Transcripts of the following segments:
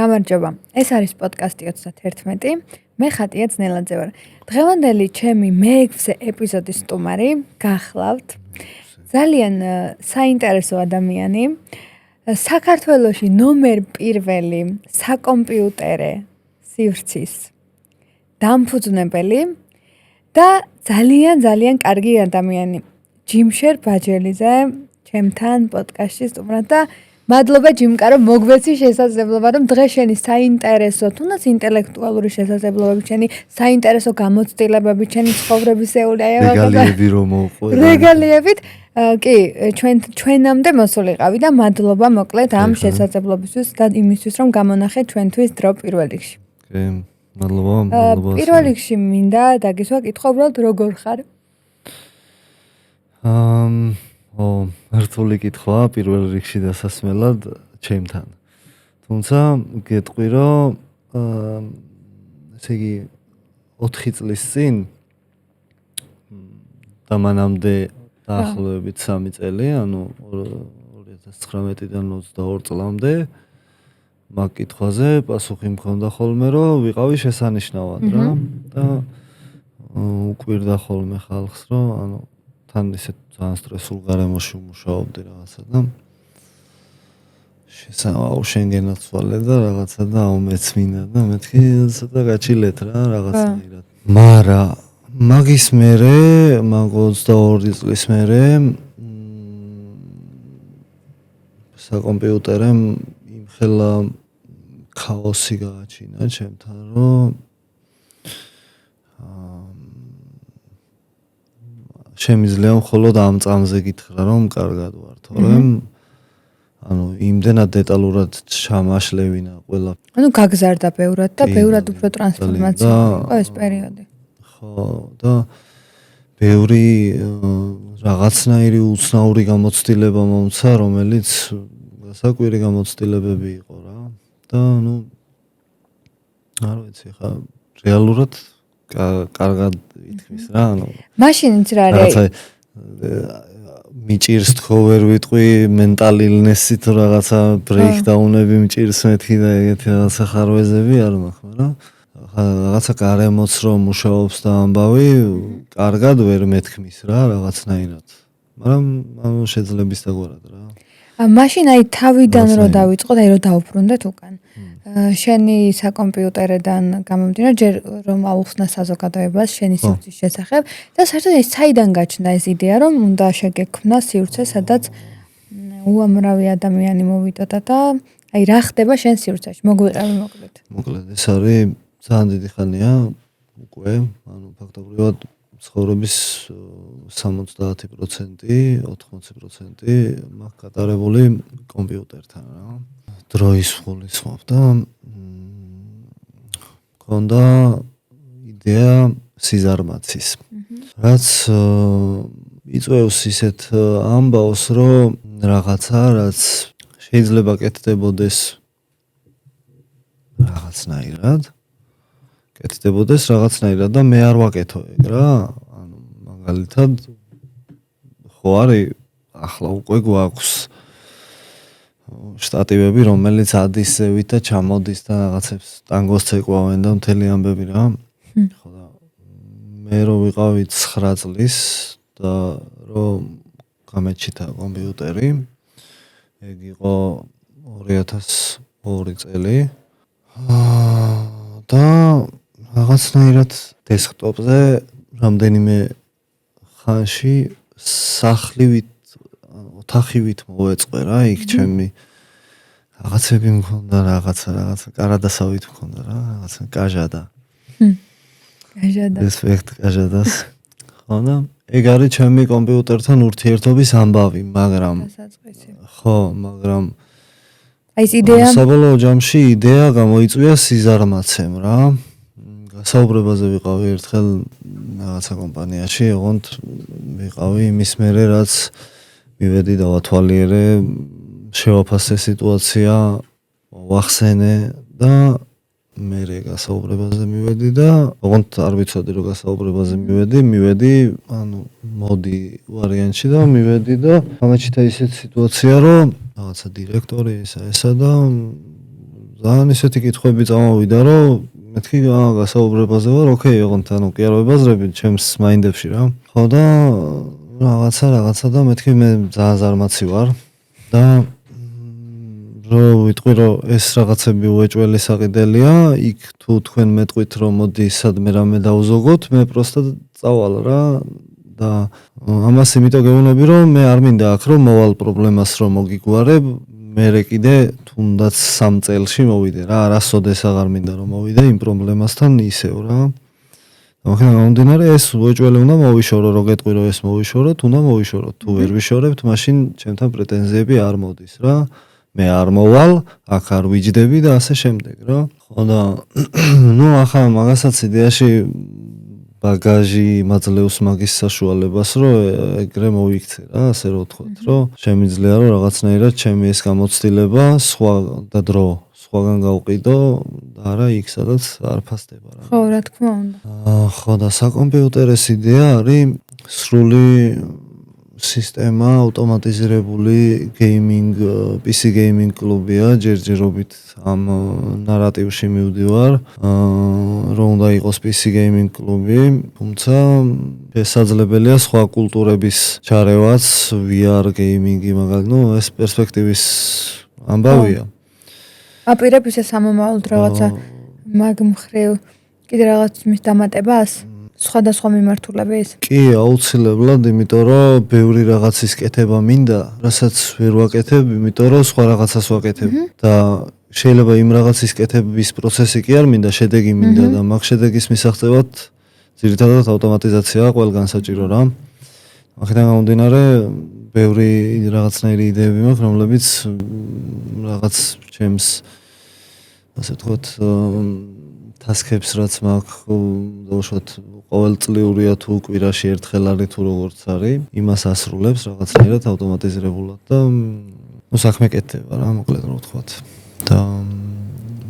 გამარჯობა. ეს არის პოდკასტი 31. მე ხატია ძნელაძე ვარ. დღევანდელი ჩემი მე-6 ეპიზოდის სტუმარი გახლავთ. ძალიან საინტერესო ადამიანი. საქართველოში ნომერ პირველი საკომპიუტერე სივრცის დამფუძნებელი და ძალიან კარგი ადამიანი. ჯიმშერ ბაჯელიძე ჩემთან პოდკასტში სტუმრად და მადლობა ჯიმკა რომ მოგვეცი შესაძლებლობა რომ დღეს შენი საინტერესო თუნდაც ინტელექტუალური შესაძლებლობები შენი საინტერესო გამოცდილებები შენი ცხოვრებისეული რეგალიები რომ მოუყვე რეგალიებით კი ჩვენამდე მოსულიყავი და მადლობა მოკლედ ამ შესაძლებლობისთვის და იმისთვის რომ გამონახეთ ჩვენთვის დრო პირველ რიგში. კი, მადლობა. პირველ რიგში მინდა დაგისვა კითხვა უბრალოდ როგორ ხარ? რთული კითხვა პირველ რიგში დასასმელად ჩემთან. თუმცა გეტყვი რომ ესე იგი 4 წლის წინ და მანამდე დაახლოებით 3 წელი, ანუ 2019-დან 22 წლამდე მაგ კითხვაზე პასუხი მქონდა ხოლმე რომ ვიყავი შესანიშნავად რა და უკვირდა ხოლმე ხალხს რომ ანუ თან ისეთ ძალიან სტრესულ გარემოში ვმუშაობდი რაღაცა და შესაძლოა შენგენაც ვალე და რაღაცა და მეც მინდა და მეთქი ცოტა გაჩილეთ რა რაღაცნაირად. მარა მაგის მერე მაგ 22 წლის მერე საკომპიუტერემ იმხელა ქაოსი გააჩინა ჩემთან რომ შემიძლია მხოლოდ ამ წამზე გითხრა რომ კარგად ვარ, თორემ ანუ იმდენად დეტალურად ჩამაშლევინა ყველა. ანუ გაგზარდა ბევრად და ბევრად უფრო ტრანსფორმაცია იყო ეს პერიოდი. ხო, და ბევრი რაღაცნაირი უცნაური გამოცდილება მომცა, რომელიც გასაკვირი გამოცდილებები იყო რა. და ну არ ვიცი, ხა რეალურად კარგად ითქმის რა, ანუ მაშინიც რა არის? მიჭირს თქო ვერ ვიტყვი მენტალილნესი თუ რაღაცა ბრეიქდაუნები მიჭირს მეთქი და ეგეთი რაღაცა ხარვეზები არ მაქვს, მაგრამ რაღაცა გარემოც რომ მუშაობს და ამბავი კარგად ვერ მეთქმის რა რაღაცნაირად. მაგრამ ანუ შეძლებისდაგვარად რა. მაშინ აი თავიდან რო დავიწყოთ, აი რო დავუბრუნდეთ უკან. შენი საკომპიუტერიდან გამომდინარე, ჯერ რომ აუხსნა საზოგადოებას შენი სივრცის შესახებ და საერთოდ ეს საიდან გაჩნდა ეს იდეა, რომ უნდა შეგექმნა სივრცე, სადაც უამრავი ადამიანი მოვიდოდა და აი რა ხდება შენ სივრცეში? მოგვიყევი მოკლედ. მოკლედ ეს არის ძალიან დიდი ხანია უკვე, ანუ ფაქტობრივად ცხოვრების 70%, 80% მაქვს გატარებული კომპიუტერთან რა. დროის გულისხმობ და მქონდა იდეა სიზარმაცის. რაც იწვევს ისეთ ამბავს, რომ რაღაცა, რაც შეიძლება კეთდებოდეს რაღაცნაირად და მე არ ვაკეთო ეგ რა. ანუ მაგალითად ხო არის ახლა უკვე გვაქვს შტატივები, რომელიც ადის ზევით და ჩამოდის და რაღაცებს ტანგოს ცეკვავენ და მთელი ამბები რა. ხო და მე რო ვიყავი 9 წლის და რომ გამეჩითა კომპიუტერი, ეგ იყო 2002 წელი. და რაღაცნაირად დესკტოპზე რამდენიმე ხანში სახლივით ოთახივით მოვეწყე რა იქ ჩემი რაღაცები მქონდა რაღაცა კარადასავით მქონდა რა რაღაცა კაჟადა. რესპექტ კაჟადას. ხო და ეგ არის ჩემი კომპიუტერთან ურთიერთობის ამბავი, მაგრამ ხო, მაგრამ აი ეს იდეა საბოლოო ჯამში იდეა გამოიწვია სიზარმაცემ რა. გასაუბრებაზე ვიყავი ერთხელ რაღაცა კომპანიაში, ოღონდ ვიყავი იმის მერე რაც მივედი და ვათვალიერე, შევაფასე სიტუაცია, ვახსენე და მე გასაუბრებაზე მივედი და ოღონდ არ ვიცოდი რომ გასაუბრებაზე მივედი, ანუ მოდი ვარიანტში და მივედი და ამაჩიტა ისეთ სიტუაცია რომ რაღაცა დირექტორი ესა და ძალიან ისეთი კითხვები წამოვიდა რომ მეთქი გასაუბრებაზე ვარ, ოკეი, ოღონდ ანუ კი არ ვებაზრები ჩემს მაინდებში რა. ხო და რაღაცა და მეთქი მე ძალიან ზარმაცი ვარ და რომ ვიტყვი რომ ეს რაღაცები უეჭველი საყიდელია, იქ თუ თქვენ მეტყვით რომ მოდი სადმე რამე დავუზოგოთ, მე პროსტად წავალ რა და ამას იმიტომ გეუბნები რომ მე არ მინდა აქ რომ მოვალ პრობლემას რომ მოგიგوارებ, მე კიდე თუნდაც 3 წელში მოვიდე რა, არასოდეს აღარ მინდა რომ მოვიდე იმ პრობლემასთან ისევ რა. მაგრამ გამომდინარე ეს უეჭველი უნდა მოვიშორო, რო გეტყვი რომ ეს მოვიშოროთ, უნდა მოვიშოროთ. თუ ვერ ვიშორებთ, მაშინ ჩემთან პრეტენზიები არ მოდის რა. მე არ მოვალ, აქ არ ვიჯდები და ასე შემდეგ რა. ხო და ნუ ახლა მაგასაც იდეაში ბაგაჟი მაძლევს მაგის საშუალებას, რომ ეგრე მოიქცე რა, ასე რომ ვთქვათ, რომ შემიძლია რომ რაღაცნაირად ჩემი ეს გამოცდილება სხვა და დრო სხვაგან გავყიდო და არა იქ სადაც არ ფასდება რა. ხო, რა თქმა უნდა. ხო და საკომპიუტერის იდეა არის სრული სისტემა ავტომატიზირებული გეიმინგ, PC გეიმინგ კლუბია, ჯერჯერობით ამ ნარატივში მივდივარ, რომ უნდა იყოს PC გეიმინგ კლუბი, თუმცა შესაძლებელია სხვა კულტურების ჩარევაც, VR გეიმინგი მაგალითად, ნუ ეს პერსპექტივის ამბავია. აპირებ ისე სამომავლოდ რაღაცა მაგ მხრივ კიდე რაღაც მის დამატებას? სხვადასხვა მიმართულების? კი, აუცილებლად, იმიტომ რომ ბევრი რაღაცის კეთება მინდა, რასაც ვერ ვაკეთებ, იმიტომ რომ სხვა რაღაცას ვაკეთებ და შეიძლება იმ რაღაცის კეთების პროცესი კი არ მინდა, შედეგი მინდა და მაგ შედეგის მისაღწევად ძირითადად ავტომატიზაციაა ყველგან საჭირო რა. აქედან გამომდინარე, ბევრი რაღაცნაირი იდეები მაქვს, რომლებიც რაღაც ჩემს ასე ვთქვათ task-ებს რაც მაქვს, დაუშვათ ყოველწლიურია თუ კვირაში ერთხელ არის თუ როგორც არის, იმას ასრულებს რაღაცნაირად ავტომატიზირებულად და ნუ საქმე კეთდება რა, მოკლედ რა ვთქვათ. და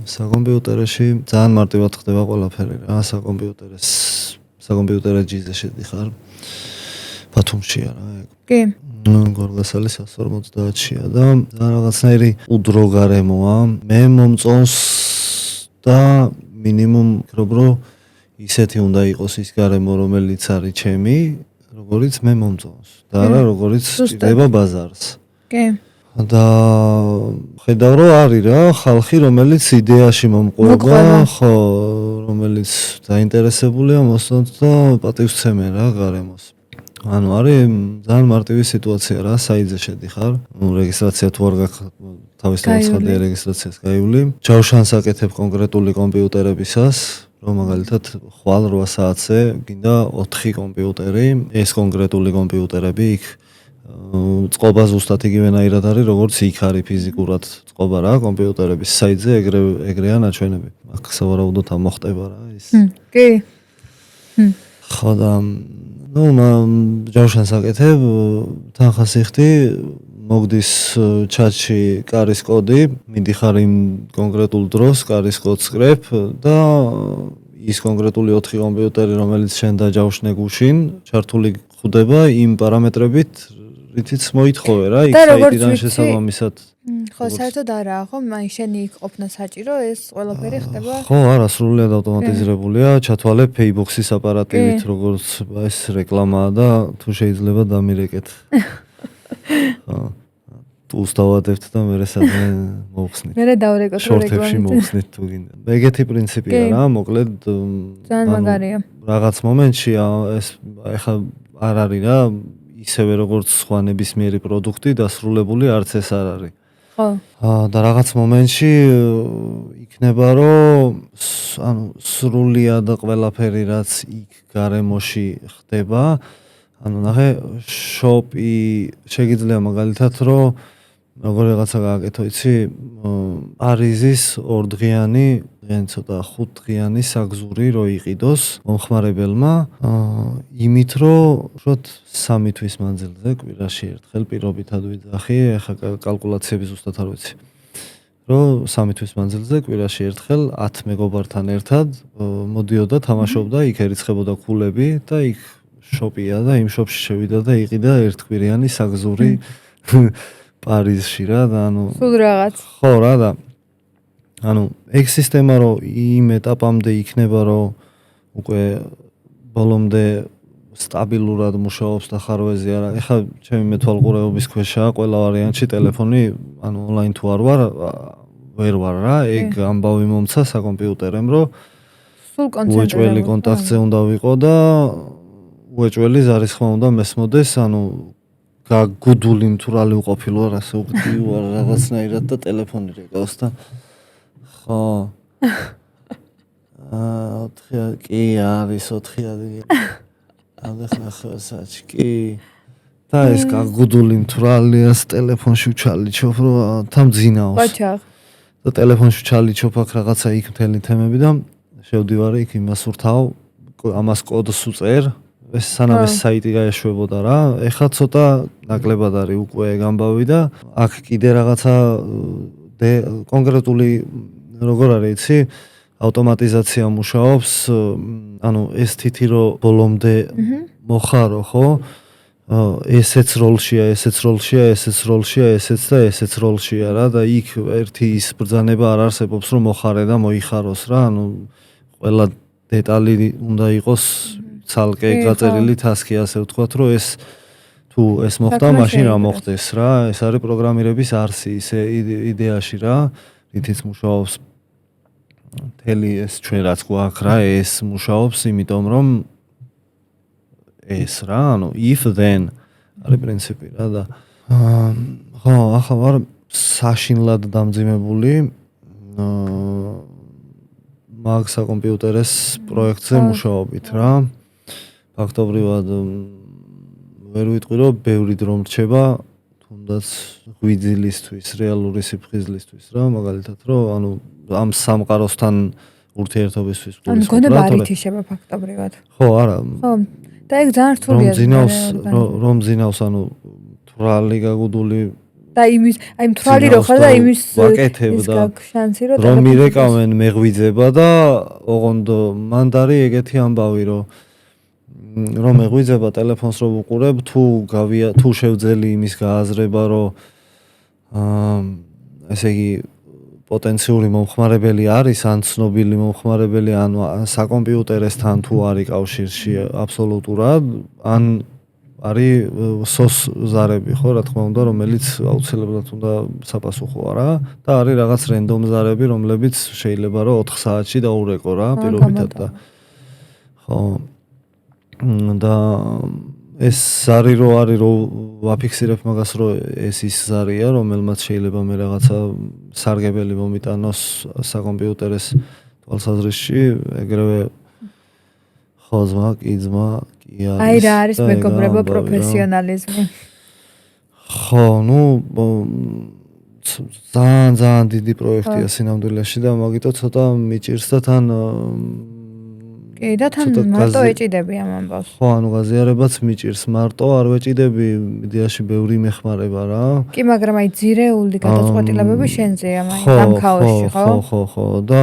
საკომპიუტერში ძალიან მარტივად ხდება ყველაფერი რა, საკომპიუტერეჯიზე შედიხარ. ბათუმშია რა ეგ. კი. გორგასალი 150-შია და რაღაცნაირი უდრო გარემოა. მე მომწონს და მინიმუმ ვფიქრობ რომ ისეთი უნდა იყოს ის გარემო რომელიც არის ჩემი, როგორც მე მომწონს და არა როგორც ჭირდება ბაზარს. კი. და ხედავ რომ არის რა ხალხი რომელიც იდეაში მომყვება, ხო, რომელიც დაინტერესებულია მოსწონთ და პატივსცემენ რა გარემოს. ანუ არის ძალიან მარტივი სიტუაცია რა, საიტზე შედიხარ, რეგისტრაცია თუ არ გაქვს თავის თავისხადია რეგისტრაციას გაივლი. ჯავშანს აკეთებ კონკრეტული კომპიუტერებისას, რომ მაგალითად ხვალ 8 საათზე გინდა 4 კომპიუტერი, ეს კონკრეტული კომპიუტერები იქ წყობა ზუსტად იგივენაირად არის, როგორც იქ არის ფიზიკურად წყობა რა, კომპიუტერების საიტზე ეგრეა ნაჩვენები. აქ სავარაუდოდ ამოხტება რა ის. კი. ხო და ნუ ჯავშანს აკეთებ, თანხასიხდი, მოგდის ჩატში კარის კოდი, მიდიხარ იმ კონკრეტულ დროს, კარის კოდს კრებ და ის კონკრეტული 4 კომპიუტერი, რომელიც შენ დაჯავშნე გუშინ, ჩართული ხდება იმ პარამეტრებით, რითიც მოითხოვე რა, იქ საიტიდან შესაბამისად. ხო, საერთოდ არაა, ხო? მაინც შენი იქ ყოფნა საჭირო, ეს ყველაფერი ხდება. ხო, არა, სრულიად ავტომატიზირებულია, ჩათვალე Paybox-ის აპარატივით, როგორც ეს რეკლამაა და თუ შეიძლება დამირეკეთ. ტულს დავადებთ და მერე სადმე მოვხსნით. მერე დავრეკოთ შორტებში მოვხსნით თუ გინდა. ეგეთი პრინციპია რა, მოკლედ ძალიან მაგარია. რაღაც მომენტში ეს ეხა არ არის რა, ისევე როგორც სხვა ნებისმიერი პროდუქტი დასრულებული არც ეს არ არის. ხო. და რაღაც მომენტში იქნება რომ ანუ სრულიად ყველაფერი რაც იქ გარემოში ხდება, ანუ ნახე შოპი შეიძლება მაგალითად რომ როგორ რაღაცა გააკეთო, იცი, პარიზის 2 დღიანი, ცოტა 5 დღიანი საგზური რო იყიდოს მომხმარებელმა, იმით რომ უშუალოდ 3 თვის მანძილზე კვირაში ერთხელ პირობითად ვიძახი, ეხა კალკულაციები ზუსტად არ ვიცი. რომ 3 თვის მანძილზე კვირაში ერთხელ 10 მეგობართან ერთად მოდიოდა, თამაშობდა, იქ ერიცხებოდა ქულები და იქ შოპია და იმ შოპში შევიდა და იყიდა ერთკვირიანი საგზური პარიზში რა და სულ რაღაც. ხო რა და ეგ სისტემა რომ იმ ეტაპამდე იქნება რომ უკვე ბოლომდე სტაბილურად მუშაობს და ხარვეზი არა. ეხლა ჩემი მეთვალყურეობის ქვეშაა ყველა ვარიანტში ტელეფონი, ონლაინ თუ არ ვერ ვარ რა. ეგ ამბავი მომცა საკომპიუტერემ რომ სულ კონცენტრირებული. უეჭველი კონტაქტზე უნდა ვიყო და უეჭველი ზარისხმა უნდა მესმოდეს, გაგუდული მთვრალი უყოფილო რა, ასე უგდივარ რაღაცნაირად და ტელეფონი რეკავს და ხო. 4 კი არის 4 ადგილი. ახლა კი და ეს გაგუდული მთვრალიას ტელეფონში ვჩალიჩობ რომ თამძინაოს. ბაჩაღ. და ტელეფონში ჩალიჩობ აქ რაღაცა იქ მთელი თემები და შევდივარ იქ იმას ურთავ, ამას კოდს უწერ. ეს სანამ ეს საიტი გაეშვებოდა რა. ეხლა ცოტა ნაკლებად არის უკვე გამბავი და აქ კიდე რაღაცა კონკრეტული როგორ არის იცი? ავტომატიზაცია მუშაობს, ეს თითი რომ ბოლომდე მოხარო, ხო? ესეც როლშია, ესეც როლშია, ესეც როლშია, ესეც და ესეც როლშია რა და იქ ერთი ის ბრძანება არ არსებობს რომ მოხარე და მოიხაროს რა. ყველა დეტალი უნდა იყოს ცალკე გაწერილი თასკი, ასე ვთქვათ, რომ თუ ეს მოხდა, მაშინ რა მოხდეს რა. ეს არის პროგრამირების არსი, ისე იდეაში რა, რითიც მუშაობს მთელი ეს ჩვენ რაც გვაქვს რა, ეს მუშაობს, იმიტომ რომ ეს რა, if then არის პრინციპი რა და ხო, ახლა ვარ საშინლად დამძიმებული მაგ საკომპიუტერის პროექტზე მუშაობით რა. ფაქტობრივად ვერ ვიტყვი რომ ბევრი დრო მრჩება თუნდაც ღვიძლისთვის, რეალური სიფხიზლისთვის რა, მაგალითად რომ ამ სამყაროსთან ურთიერთობისთვის გულისხმობ რა. გონება არ ითიშება ფაქტობრივად. ხო, არა. ხო. და ეგ ძალიან რთულია. რომ ძინავს თვრალი გაგუდული და იმის მთვრალი რო ხარ და იმის ვაკეთებდა შანსი რომ რომ მირეკავენ მეღვიძება და ოღონდ მანდ არის ეგეთი ამბავი რომ მეღვიძება ტელეფონს რო ვუყურებ თუ შევძელი იმის გააზრება რომ ესე იგი პოტენციური მომხმარებელი არის ან ცნობილი მომხმარებელი ან საკომპიუტერესთან თუ არის კავშირში აბსოლუტურად ან არის სოს ზარები ხო რა თქმა უნდა რომელიც აუცილებლად უნდა საპასუხოა რა და არის რაღაც რენდომ ზარები რომლებიც შეიძლება რომ 4 საათში დაურეკო რა პირობითად და ხო და ეს ზარი რო არის რომ ვაფიქსირებ მაგას რომ ეს ის ზარია რომელმაც შეიძლება მე რაღაცა სარგებელი მომიტანოს საკომპიუტერის თვალსაზრისში ეგრევე ხო ზმა კი არის აი რა არის მეგობრებო პროფესიონალიზმი ხო ძალიან დიდი პროექტია სინამდვილეში და მაგიტო ცოტა მიჭირს და თან კი და თან მარტო ეჭიდები ამ ამბავს. ხო, გაზიარებაც მიჭირს, მარტო არ ვეჭიდები, იდეაში ბევრი მეხმარება რა. კი, მაგრამ აი ძირეული გადაწყვეტილებები შენზეა, ამ ქაოსში, ხო? ხო. და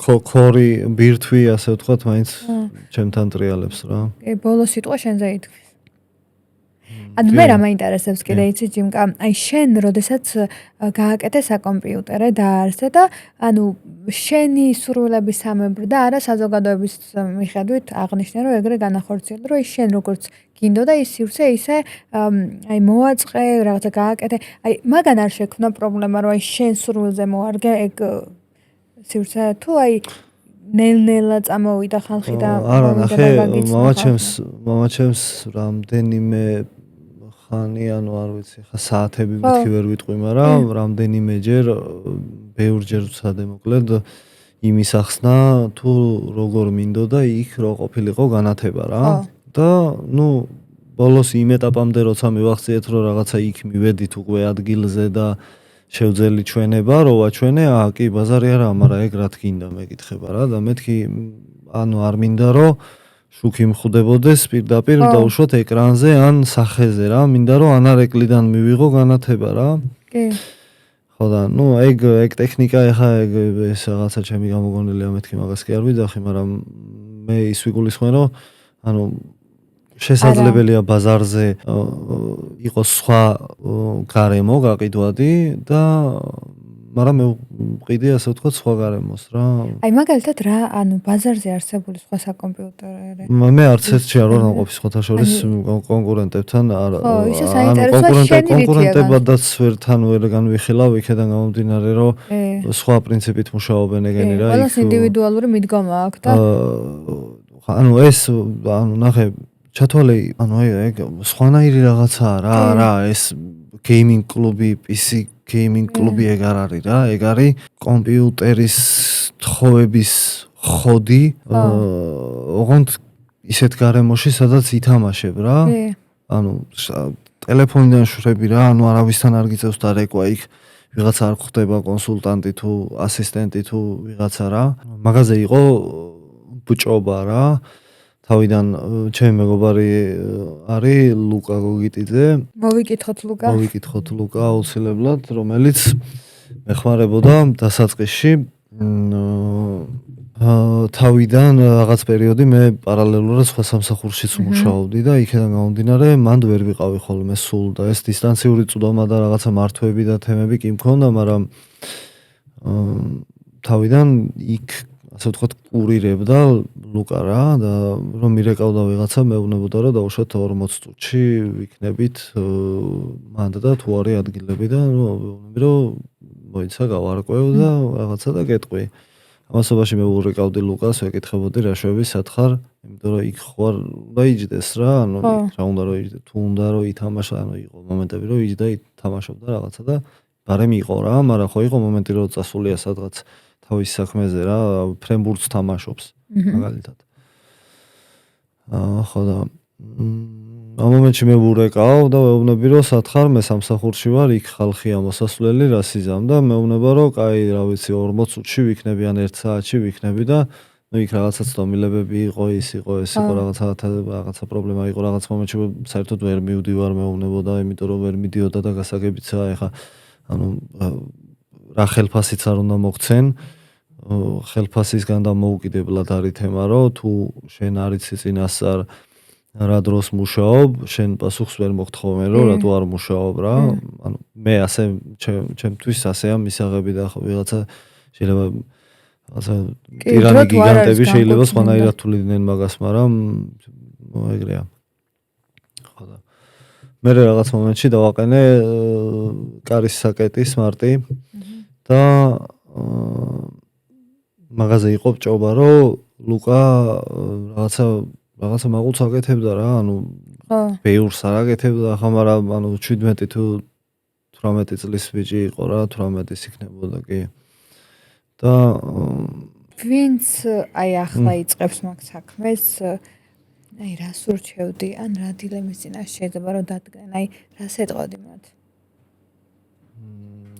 ქორი ბირთვი, ასე ვთქვათ, მაინც ჩემთან ტრიალებს რა. კი, ბოლო სიტყვა შენზე ითქვის. ანუ მე რა მაინტერესებს კიდე იცი ჯიმკა, აი შენ როდესაც გააკეთე საკომპიუტერე დაარსე და ანუ შენი სურვილების სამებრ და არა საზოგადოების მიხედვით აღნიშნე რომ ეგრე განახორციელო რომ შენ როგორც გინდოდა ის სივრცე ისე აი მოაწყე რაღაცა გააკეთე აი მაგან არ შექმნა პრობლემა რომ აი შენ სურვილზე მოარგე ეგ სივრცე თუ აი ნელ-ნელა წამოვიდა ხალხი და არა ნახე მამაჩემს რამდენიმე ანუ არ ვიცი ხა საათები მეთქი ვერ ვიტყვი მაგრამ რამდენიმეჯერ ბევრჯერ ვცადე მოკლედ იმის ახსნა თუ როგორ მინდოდა იქ რო ყოფილიყო განათება რა და ბოლოს იმ ეტაპამდე როცა მივახციეთ რომ რაღაცა იქ მივედით უკვე ადგილზე და შევძელი ჩვენება რო ვაჩვენე კი ბაზარი არა მაგრამ ეგ რა თქინდა მეკითხება რა და მეთქი ანუ არ მინდა რომ შუქი მხვდებოდეს პირდაპირ დაუშვათ ეკრანზე ან სახეზე რა მინდა რომ ანარეკლიდან მივიღო განათება რა კი ხო და ეგ ტექნიკა ეხა ეს რაღაცა ჩემი გამოგონილია მეთქი მაგას კი არ ვიძახი, მაგრამ მე ის ვიგულისხმენ რომ შესაძლებელია ბაზარზე იყოს სხვა გარემო გაყიდვადი და მაგრამ მე ვყიდი ასე ვთქვათ სხვა გარემოს რა. აი მაგალითად რა ბაზარზე არსებული სხვა საკომპიუტერები. მე არც ერთში არ ვარ ნაყოფი სხვათა შორის კონკურენტებთან არ კონკურენტებადაც ვერთან ვერ განვიხილავ იქიდან გამომდინარე რომ სხვა პრინციპით მუშაობენ ეგენი რა. ყველას ინდივიდუალური მიდგომა აქვს და ეს ნახე ჩათვალე ეგ სხვანაირი რაღაცაა რა ეს გეიმინგ კლუბი PC გეიმინგ კლუბი ეგ არ არის რა, ეგ არის კომპიუტერის თხოვების ხოდი, ოღონდ ისეთ გარემოში, სადაც ითამაშებ რა. ტელეფონიდან შვრები რა, არავისთან არ გიწევს და რეკვა იქ ვიღაცა არ ხდება კონსულტანტი თუ ასისტენტი თუ ვიღაცა რა. მაგაზე იყო ბჭობა რა. თავიდან ჩემი მეგობარი არის ლუკა გოგიტიძე. მოვიკითხოთ ლუკა აუცილებლად, რომელიც მეხმარებოდა დასაწყისში. თავიდან რაღაც პერიოდი მე პარალელურად სხვა სამსახურშიც ვმუშაობდი და იქიდან გამომდინარე მანდ ვერ ვიყავი ხოლმე სულ და ეს დისტანციური წვდომა და რაღაცა მართვები და თემები კი მქონდა, მაგრამ თავიდან იქ ასე ვთქვათ კურირებდა ლუკა რა და რომ მირეკავდა ვიღაცა მეუბნებოდა რომ დაუშვათ 40 წუთში ვიქნებით მანდ და თუ არის ადგილები და მეუბნები რომ მოიცა გავარკვევ და რაღაცა და გეტყვი. ამასობაში მე ვურეკავდი ლუკას, ვეკითხებოდი რა შვები სათხარ, იმიტომ რომ იქ ხوار და იჯდეს რა, რა უნდა რომ იჯდე, თუ უნდა რომ ითამაშა, იყო მომენტები რომ იჯდა ითამაშობდა რაღაცა და ბარემ იყო რა, მაგრამ ხო იყო მომენტი რომ წასულია სადღაც თავის საქმეზე რა, ფრენბურთს თამაშობს მაგალითად. ხო და ამ მომენტში მე ვურეკავ და მეუბნები რომ სათხარ მე სამსახურში ვარ, იქ ხალხია მოსასვლელი რა სიზამ და მეუბნება რომ კაი რა ვიცი 40 წუთში ვიქნები ან 1 საათში ვიქნები და იქ რაღაცა ცდომილებები იყო, ის იყო რაღაცა პრობლემა იყო რაღაც მომენტში საერთოდ ვერ მივდივარ მეუბნებოდა, იმიტომ რომ ვერ მიდიოდა და გასაგებიცაა ეხა რა ხელფასიც არ უნდა მოგცენ. ხელფასისგან და მოუკიდებლად არის თემა რომ თუ შენ არიცი წინასწარ რა დროს მუშაობ, შენ პასუხს ვერ მოხთხოვნე რომ რატო არ მუშაობ რა. მე ასე ჩემთვის ასეა მისაღები და ვიღაცა შეიძლება რაღაცა ტირანი გიგანტები შეიძლება სხვანაირად თuliდნენ მაგას, მაგრამ ეგრეა. ხო და მე რაღაც მომენტში დავაყენე კარის საკეტი სმარტი და მაგაზე იყო ბჭობა რომ ლუკა რაღაცა მაღულს აკეთებდა რა, ბევრს არ აკეთებდა, ხა მაგრამ 17 თუ 18 წლის ბიჭი იყო რა, 18-ის იქნებოდა კი. და ვინც აი ახლა იწყებს მაგ საქმეს, აი რას ურჩევდი, ან რა დილემის წინაშე შეიძლება რომ დადგენ, აი რას ეტყოდი მათ?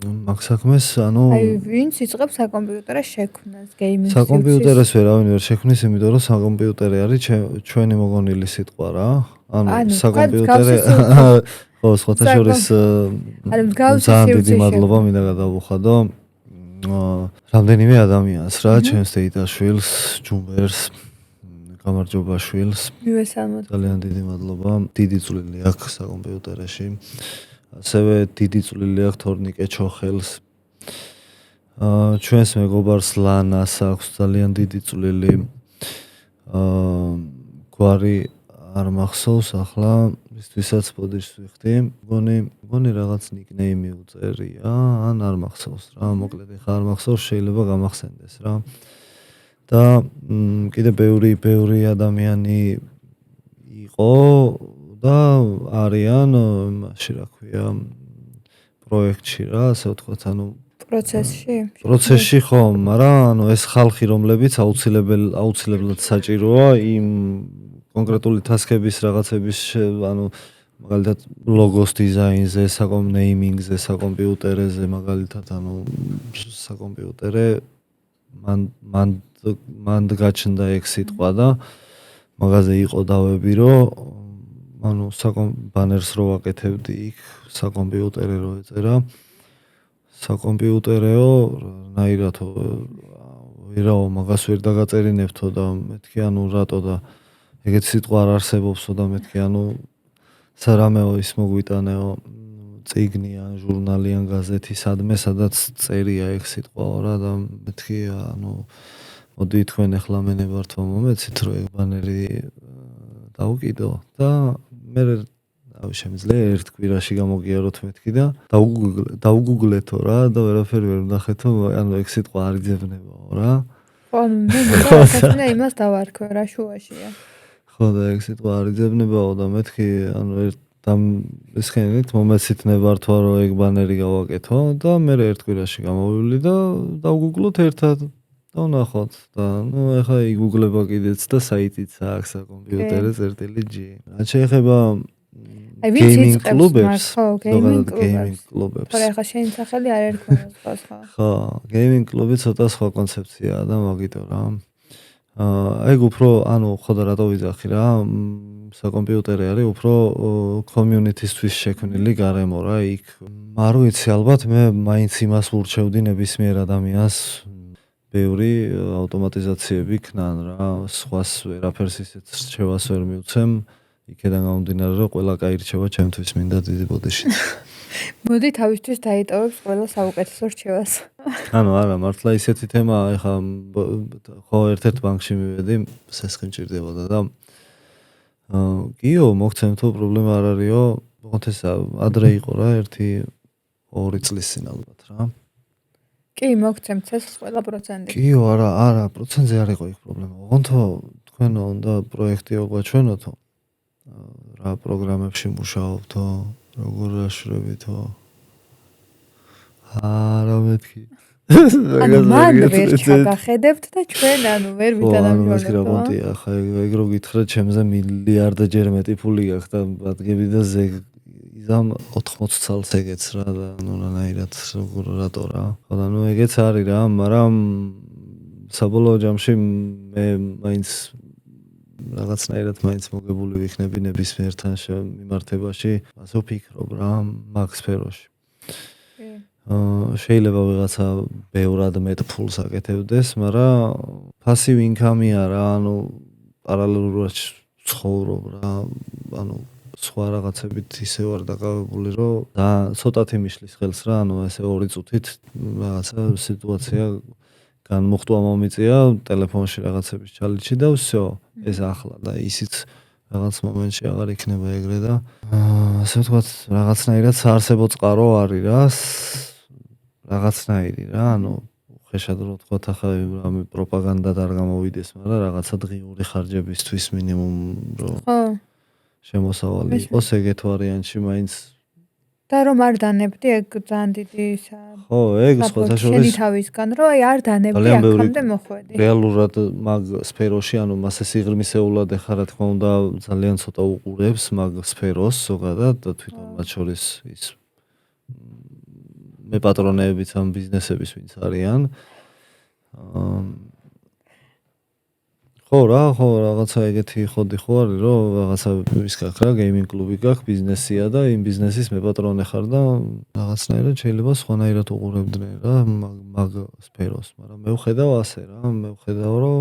მაგ საქმეს, აი ვინც იწყებს საკომპიუტერო შექმნას, გეიმინგს. საკომპიუტეროს ვერავინ ვერ შექმნის, იმიტომ რომ საკომპიუტერი არის ჩვენი მოგონილი სიტყვა რა. საკომპიუტერი ხო, სხვათა შორის ძალიან დიდი მადლობა მინდა გადავუხადო რამდენიმე ადამიანს რა, ჩემს დეიდაშვილს, ჯუმბერს, გამარჯობა შვილს. მივესალმოთ. ძალიან დიდი მადლობა. დიდი წვლილი აქვს საკომპიუტერში. ასევე დიდი წვლილი აქვს თორნიკე ჩოხელს. ჩვენს მეგობარს ლანას აქვს ძალიან დიდი წვლილი. გვარი არ მახსოვს ახლა ისთვისაც ბოდიშს ვიხდი. მგონი რაღაც ნიკნეიმი უწერია, ან არ მახსოვს რა, მოკლედ ხა არ მახსოვს, შეიძლება გამახსენდეს რა. და კიდე ბევრი ადამიანი იყო და არიან მასში რა ქვია პროექტში რა, ასე ვთქვათ, პროცესში ხო, მაგრამ ეს ხალხი რომლებიც აუცილებლად საჭიროა იმ კონკრეტული ტასკების რაღაცების მაგალითად ლოგოს დიზაინზე, ნეიმინგზე, საკომპიუტერზე მაგალითად საკომპიუტერე მან გაჩნდა ეგ სიტყვა და მაგაზე იყო დავები რომ ბანერს რო ვაკეთებდი იქ საკომპიუტერე რო ეწერა საკომპიუტერეო ნაირათო ვერაო მაგას ვერ დაგაწერინებთო და მეთქი ანუ რატო და ეგეთ სიტყვა არ არსებობსო და მეთქი ანუ სარამეო ის მოგვიტანეო წიგნი ან ჟურნალი ან გაზეთი სადმე სადაც წერია ეგ სიტყვაო რა და მეთქი ანუ მოდი თქვენ ახლა მენებართო მომეცით რომ ეგ ბანერი დავუკიდო და მე შემიძლია ერთ კვირაში გამოგიაროთ მეთქი და დაუგუგლეთო რა და ვერაფერი ვერ ვნახეთო ანუ ეგ სიტყვა არ იძებნებაო რა ხო მე იმას დავარქვე რა შუაშია ხო და ეგ სიტყვა არ იძებნებაო და მეთქი ანუ ერთ და ესქენით მომეცით ნებართვა რომ ეგ ბანერი გავაკეთო და მე ერთ კვირაში გამოვივლი და დავგუგლოთ ერთად და ვნახოთ და ნუ ეხლა იგუგლება კიდეც და საიტიც აქვს საკომპიუტერზე წერტილი.g რაც შეეხება გეიმინგ კლუბებს ხო გეიმინგ კლუბებს ხო ეხლა შენი სახელი არ ერქვა სხვას ხო გეიმინგ კლუბი ცოტა სხვა კონცეფციაა და მაგიტო რა ეგ უფრო ანუ ხო და რატო ვიძახი რა საკომპიუტერი არის უფრო კომიუნიტისთვის შექმნილი გარემო რა იქ არ ვიცი ალბათ მე მაინც იმას ვურჩევდი ნებისმიერ ადამიანს ბევრი ავტომატიზაციები ქნან რა სხვას ვერაფერს ისეთ რჩევას ვერ მივცემ იქედან გამომდინარე რომ ყველა კაი რჩევა ჩემთვის მინდა დიდი ბოდიში მოდი თავისთვის დაიტოვებს ყველა საუკეთესო რჩევას ანუ არა მართლა ისეთი თემაა ეხა ხო ერთ-ერთ ბანკში მივედი სესხი მჭირდებოდა და კიო მოგცემ თუ პრობლემა არ არისო ოღონდ ეს ადრე იყო რა 1-2 წლის წინ ალბათ რა კი მოგცემ ცესხს ყველა პროცენტი კიო არა პროცენტზე არ იყო იქ პრობლემა ოღონდ თქვენო უნდა პროექტიო გვაჩვენოთო რა პროგრამებში მუშაობთო როგორ აშრებითო არა მეთქი ანუ მან ვერ ჩაგახედებთ და ჩვენ ანუ ვერ ვიტანამჯობლებთ რა პონტია ხა ეგ რო გითხრა ჩემზე მილიარდჯერ მეტი ფული გაქვს და ბადგები და იზამ 80 წელს ეგეც რა და ნუ რანაირად როგორ რატო რა ხო და ნუ ეგეც არის რა მაგრამ საბოლოო ჯამში მე მაინც რაღაცნაირად მაინც მოგებული ვიქნები ნებისმიერთან მიმართებაში ასე ვფიქრობ რა მაგ სფეროში შეიძლება ვიღაცა ბევრად მეტ ფულს აკეთებდეს, მაგრამ passive income-ია რა, ანუ პარალელურად ცხოვრობ რა, ანუ სხვა რაღაცებით ისე ვარ დაკავებული, რომ და ცოტათი მიშლის ხელს რა, ანუ ესე 2 წუთით რაღაცა სიტუაცია განმოხტვა მომიწია ტელეფონში რაღაცების ჩალიჩი და всё, ეს ახლა და ისიც რაღაც მომენტში აღარ იქნება ეგრე და ასე ვთქვათ, რაღაცნაირად საარსებო წყარო არის რა. რაღაცნაირი რა, ანუ ხეშად რო ვთქვათ, ახლა რამე პროპაგანდად არ გამოვიდეს, მაგრამ რაღაცა დღიური ხარჯებისთვის მინიმუმ რო ხო. შემოსავალი იყოს ეგეთ ვარიანტში მაინც და რომ არ დანებდი ეგ ძალიან დიდი ხო, ეგ სხვათა შორის შენი თავისგან რომ აი არ დანებდი აქამდე მოხვედი. რეალურად მაგ სფეროში, ანუ მასე სიღრმისეულად ეხლა რა თქმა უნდა ძალიან ცოტა უყურებს მაგ სფეროს ზოგადად და თვითონ მათ შორის ის მე პატრონეებიც ამ ბიზნესების ვინც არიან. ხო რაღაცა ეგეთი ხოდი ხო არის რომ რაღაცა ის გაქვს რა გეიმინგ კლუბი გაქვს ბიზნესია და იმ ბიზნესის მე პატრონე ხარ და რაღაცნაირად შეიძლება სხვანაირად უყურებდნენ რა მაგ სფეროს, მაგრამ მე ვხედავ ასე რა, მე ვხედავ რომ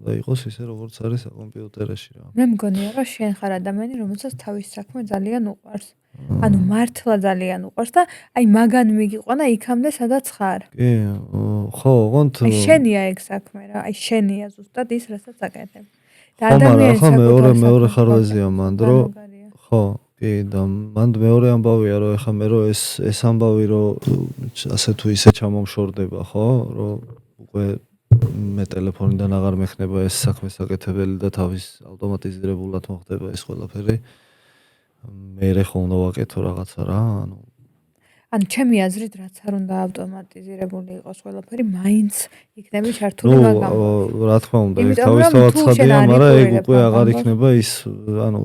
უნდა იყოს ისე როგორც არის საკომპიუტერში რა. მე მგონია რომ შენ ხარ ადამიანი რომელსაც თავის საქმე ძალიან უყვარს. ანუ მართლა ძალიან უყვარს და აი მაგან მიგიყვანა იქამდე სადაც ხარ. კი, ხო, ოღონდ აი შენია ეგ საქმე რა, აი შენია ზუსტად ის რასაც აკეთებ. და ადამიანს მეორე ხარვეზია მანდ რომ ხო, კი და მანდ მეორე ამბავია რომ ეხა მე რომ ეს ამბავი რომ ასე თუ ისე ჩამომშორდება, ხო, რომ უკვე მე ტელეფონიდან აღარ მეხნება ეს საქმის აკეთებელი და თავის ავტომატიზირებულად მოხდება ეს ყველაფერი. მე ხო უნდა ვაკეთო რაღაცა რა, ანუ ჩემი აზრით რაც არ უნდა ავტომატიზირებული იყოს ყველაფერი, მაინც იქნება ჩართული მაგამ. ნუ რა თქმა უნდა, ეს თავისთავად ცხადია, მაგრამ ეგ უკვე აღარ იქნება ის, ანუ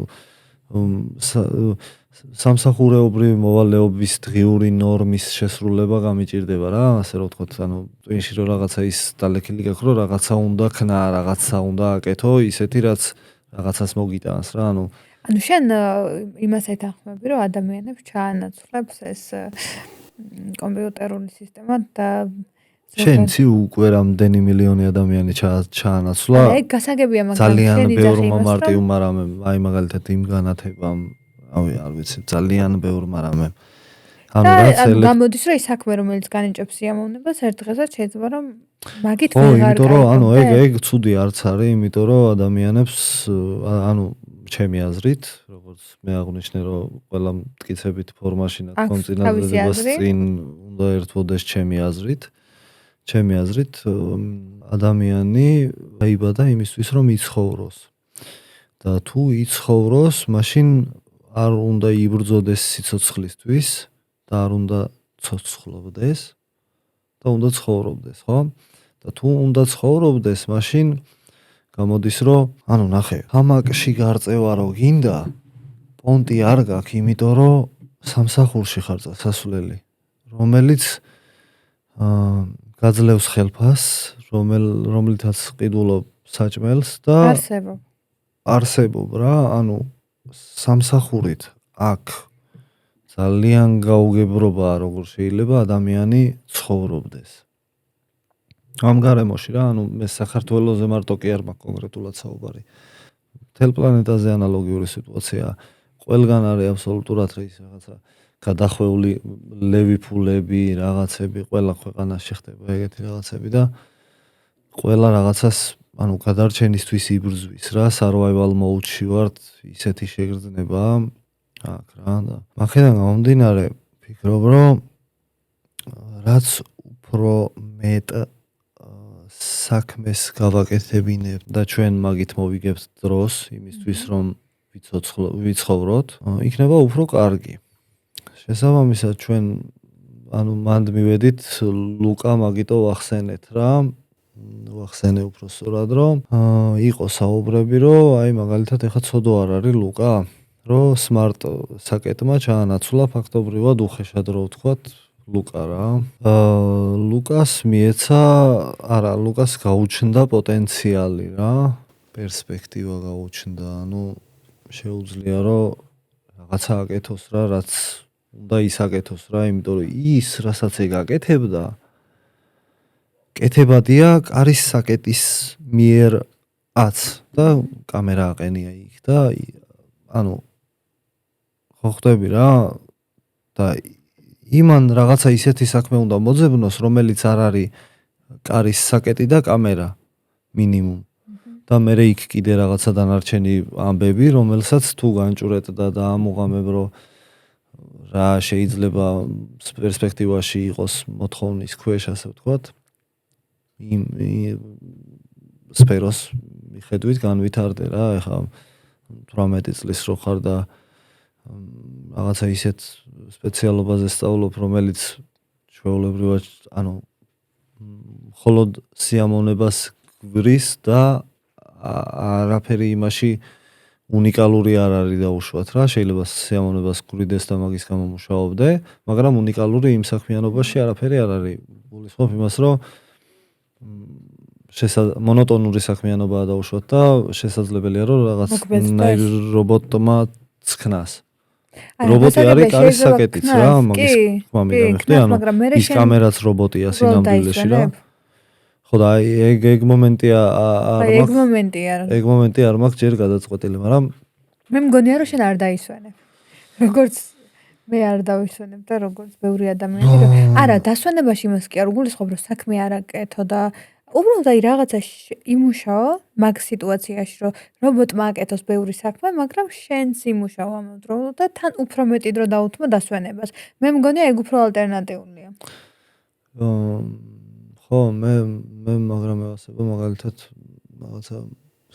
სამსახურეობრივი მოვალეობის დღიური ნორმის შესრულება გამიჭირდება რა, ასე რომ ვთქვათ, ანუ ტვინში რომ რაღაცა ის დალექილი გაქვს, რომ რაღაცა უნდა ქნა, რაღაცა უნდა აკეთო, ისეთი რაც რაღაცას მოგიტანს რა, ანუ შენ იმას ეთანხმები, რომ ადამიანებს ჩაანაცვლებს ეს კომპიუტერული სისტემა და შენ ცი უკვე რამდენი მილიონი ადამიანი ჩაანაცვლა ეგ გასაგებია მაგრამ ძალიან შენი ბევრ ძახი იმას, რომ მომარტივმა რამემ აი მაგალითად იმ განათებამ არ ვიცი ძალიან ბევრმა რამემ ანუ რაც გამოდის რომ ის საქმე რომელიც განიჭებს სიამოვნებას ერთ დღესაც შეიძლება რომ მაგით ხო ვეღარ იმიტომ რომ ანუ გაიგო ეგ ცუდი არც არის იმიტომ რომ ადამიანებს ანუ ჩემი აზრით როგორც მე აღვნიშნე რომ ყველა მტკიცებით ფორმაში ნათქვამ წინადადებას წინ უნდა ერთვოდეს ჩემი აზრით ადამიანი დაიბადა იმისთვის რომ იცხოვროს და თუ იცხოვროს მაშინ არ უნდა იბრძოდეს სიცოცხლისთვის და არ უნდა ცოცხლობდეს და უნდა ცხოვრობდეს ხო და თუ უნდა ცხოვრობდეს მაშინ გამოდის რომ ანუ ნახე ჰამაკში გარწევა რო გინდა პონტი არ გაქვს იმიტომ რომ სამსახურში ხარ წასასვლელი რომელიც გაძლევს ხელფას რომლითაც ყიდულობ საჭმელს და არსებობ რა ანუ სამსახურით აქ ძალიან გაუგებრობაა როგორ შეიძლება ადამიანი ცხოვრობდეს ამ გარემოში რა ანუ მე საქართველოზე მარტო კი არ მაქვს კონკრეტულად საუბარი მთელ პლანეტაზე ანალოგიური სიტუაციაა ყველგან არის აბსოლუტურად ის რაღაცა გადახვეული ლევი ფულები რაღაცები ყველა ქვეყანაში ხდება ეგეთი რაღაცები და ყველა რაღაცას ანუ გადარჩენისთვის იბრძვის რა survival mode-ში ვართ ისეთი შეგრძნება აქ რა და მაგიდან გამომდინარე ფიქრობ რომ რაც უფრო მეტ საქმეს გავაკეთებინებთ და ჩვენ მაგით მოვიგებთ დროს იმისთვის რომ ვიცხოვროთ იქნება უფრო კარგი შესაბამისად ჩვენ ანუ მანდ მივედით ლუკა მაგიტო ვახსენეთ რა ვახსენე უფრო სწორად რომ იყო საუბრები რომ აი მაგალითად ეხა ცოდო არ არის ლუკა რომ smart საკეტმა ჩაანაცვლა ფაქტობრივად უხეშად რო ვთქვათ ლუკა რა ლუკას მიეცა არა ლუკას გაუჩნდა პოტენციალი რა პერსპექტივა გაუჩნდა ანუ შეუძლია რომ რაღაცა აკეთოს რა რაც უნდა ისაკეთოს რა იმიტომ რომ ის რასაც ეგ აკეთებდა კეთებადია კარის საკეტის მიერაც და კამერა აყენია იქ და ანუ ხო ხდები რა და იმან რაღაცა ისეთი საქმე უნდა მოძებნოს რომელიც არ არის კარის საკეტი და კამერა მინიმუმ და მე იქ კიდე რაღაცა დანარჩენი ამბები რომელსაც თუ განჭურეტდა და ამოღამებ რომ რა შეიძლება პერსპექტივაში იყოს მოთხოვნის ქვეშ ასე ვთქვათ იმ სფეროს მიხედვით განვითარდე რა ეხლა 18 წლის რო ხარ და რაღაცა ისეთ სპეციალობაზე სწავლობ რომელიც ჩვეულებრივად ანუ მხოლოდ სიამოვნებას გვრის და არაფერი იმაში უნიკალური არ არის დაუშვათ რა შეიძლება სიამოვნებას გვრიდეს და მაგის გამო მუშაობდე მაგრამ უნიკალური იმ საქმიანობაში არაფერი არ არის გულისხმობ იმას რომ მონოტონური საქმიანობაა დაუშვათ და შესაძლებელია რომ რაღაც რობოტმა ცქნას რობოტი არის კარის საკეტიც რა მაგის თქმა მინდა მიხდი ანუ ის კამერაც რობოტია სინამდვილეში რა ხო და ეგ მომენტია ეგ მომენტი არ მაქვს ჯერ გადაწყვეტილი მაგრამ მე მგონია რომ შენ არ დაისვენებ როგორც მე არ დავისვენებ და როგორც ბევრი ადამიანი რომ არა დასვენებაში იმას კი არ გულისხმობ რომ საქმე არ აკეთო და უბრალოდ აი რაღაცა იმუშაო მაგ სიტუაციაში რომ რობოტმა აკეთოს ბევრი საქმე მაგრამ შენც იმუშაო ამავდროულად და თან უფრო მეტი დრო დაუთმო დასვენებას მე მგონია ეგ უფრო ალტერნატიულია ხო მე მაგრამ ევასება მაგალითად რაღაცა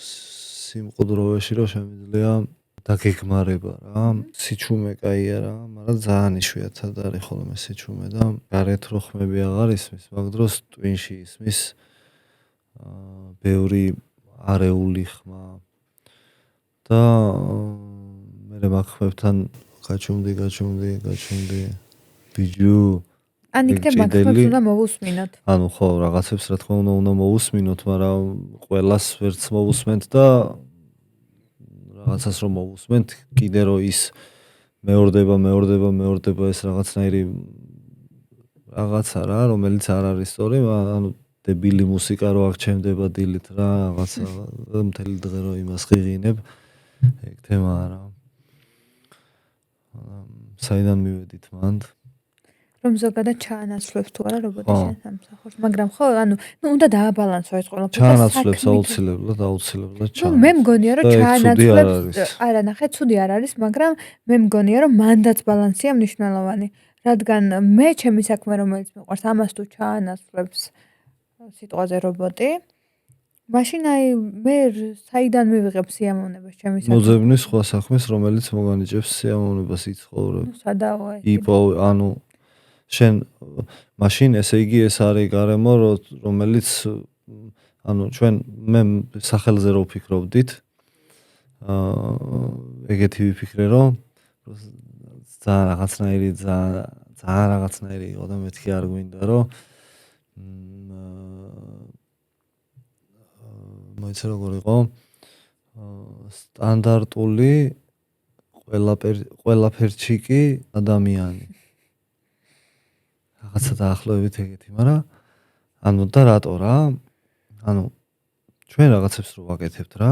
სიმყუდროვეში რომ შემიძლია დაგეგმარება რა სიჩუმე კაია რა მაგრამ ძალიან იშვიათად არის ხოლმე სიჩუმე და გარეთ რო ხმები აღარ ისმის მაგ დროს ტვინში ისმის ბევრი არეული ხმა და მე მაგ ხმებთან გაჩუმდი ბიჯუ ან იქნებ მაგ ხმებს უნდა მოვუსმინოთ ანუ ხო რაღაცებს რა თქმა უნდა მოვუსმინოთ მაგრამ ყველას ვერც მოვუსმენთ და რაღაცას რომ მოვუსმენთ კიდე რომ ის მეორდება ეს რაღაცნაირი რაღაცა რა, რომელიც არ არის სწორი, ანუ დებილი მუსიკა რო აქ ჩემდება დილით რა, რაღაცა მთელი დღე რო იმას ღიღინებ, ეგ თემა არა. საიდან მივედით მანდ? რომ ზოგადად ჩაანაცვლებს თუ არა რობოტი შენ სამსახურს, მაგრამ ხო, ანუ უნდა დააბალანსო ეს ყველაფერი. ჩაანაცვლებს აუცილებლად ჩაანაცვლებს. მე მგონია რომ ჩაანაცვლებს, არა ნახე, ცუდი არ არის, მაგრამ მე მგონია რომ მანდაც ბალანსია მნიშვნელოვანი. რადგან მე ჩემი საქმე რომელიც მიყვარს, ამას თუ ჩაანაცვლებს სიტყვაზე რობოტი, მაშინ აი მე საიდან მივიღებ სიამოვნებას ჩემი საქმე? მოძებნი სხვა საქმეს, რომელიც მოგანიჭებს სიამოვნებას იცხოვრებ. სადაოე. ანუ შენ მაშინ ესე იგი ეს არის გარემო რომელიც ანუ ჩვენ მე სახელზე რო ვფიქრობდით ეგეთი ვიფიქრე რომ ძალიან რაღაცნაირი იყო და მეთქი არ გვინდა რომ მოიცა როგორ იყო სტანდარტული ყველაფერში კი ადამიანი რაღაცა დაახლოებით ეგეთი, მაგრამ ანუ და რატო რა? ანუ ჩვენ რაღაცებს რო ვაკეთებთ რა,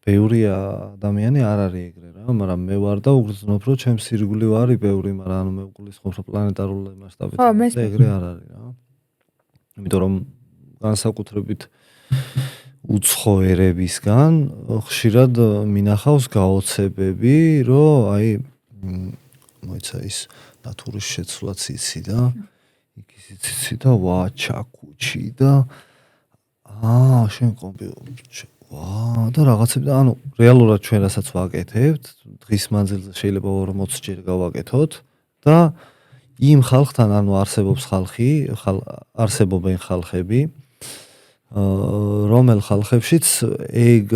ბევრი ადამიანი არ არის ეგრე რა, მაგრამ მე ვარ და უგრძნობ რომ ჩემს ირგვლივ არის ბევრი, მაგრამ ანუ მე ვგულისხმობ რომ პლანეტარული მასშტაბით ეგრე არ არის რა. იმიტომ რომ განსაკუთრებით უცხო ერებისგან ხშირად მინახავს გაოცებები, რომ აი მოიცა ის ნატურის შეცვლაც იცი და იქ იცი და ჩაკუჩი და შენ კომპიუტერი და რაღაცები და ანუ რეალურად ჩვენ რასაც ვაკეთებთ დღის მანძილზე შეიძლება 40 ჯერ გავაკეთოთ და იმ ხალხთან ანუ არსებობენ ხალხები რომელ ხალხებშიც ეგ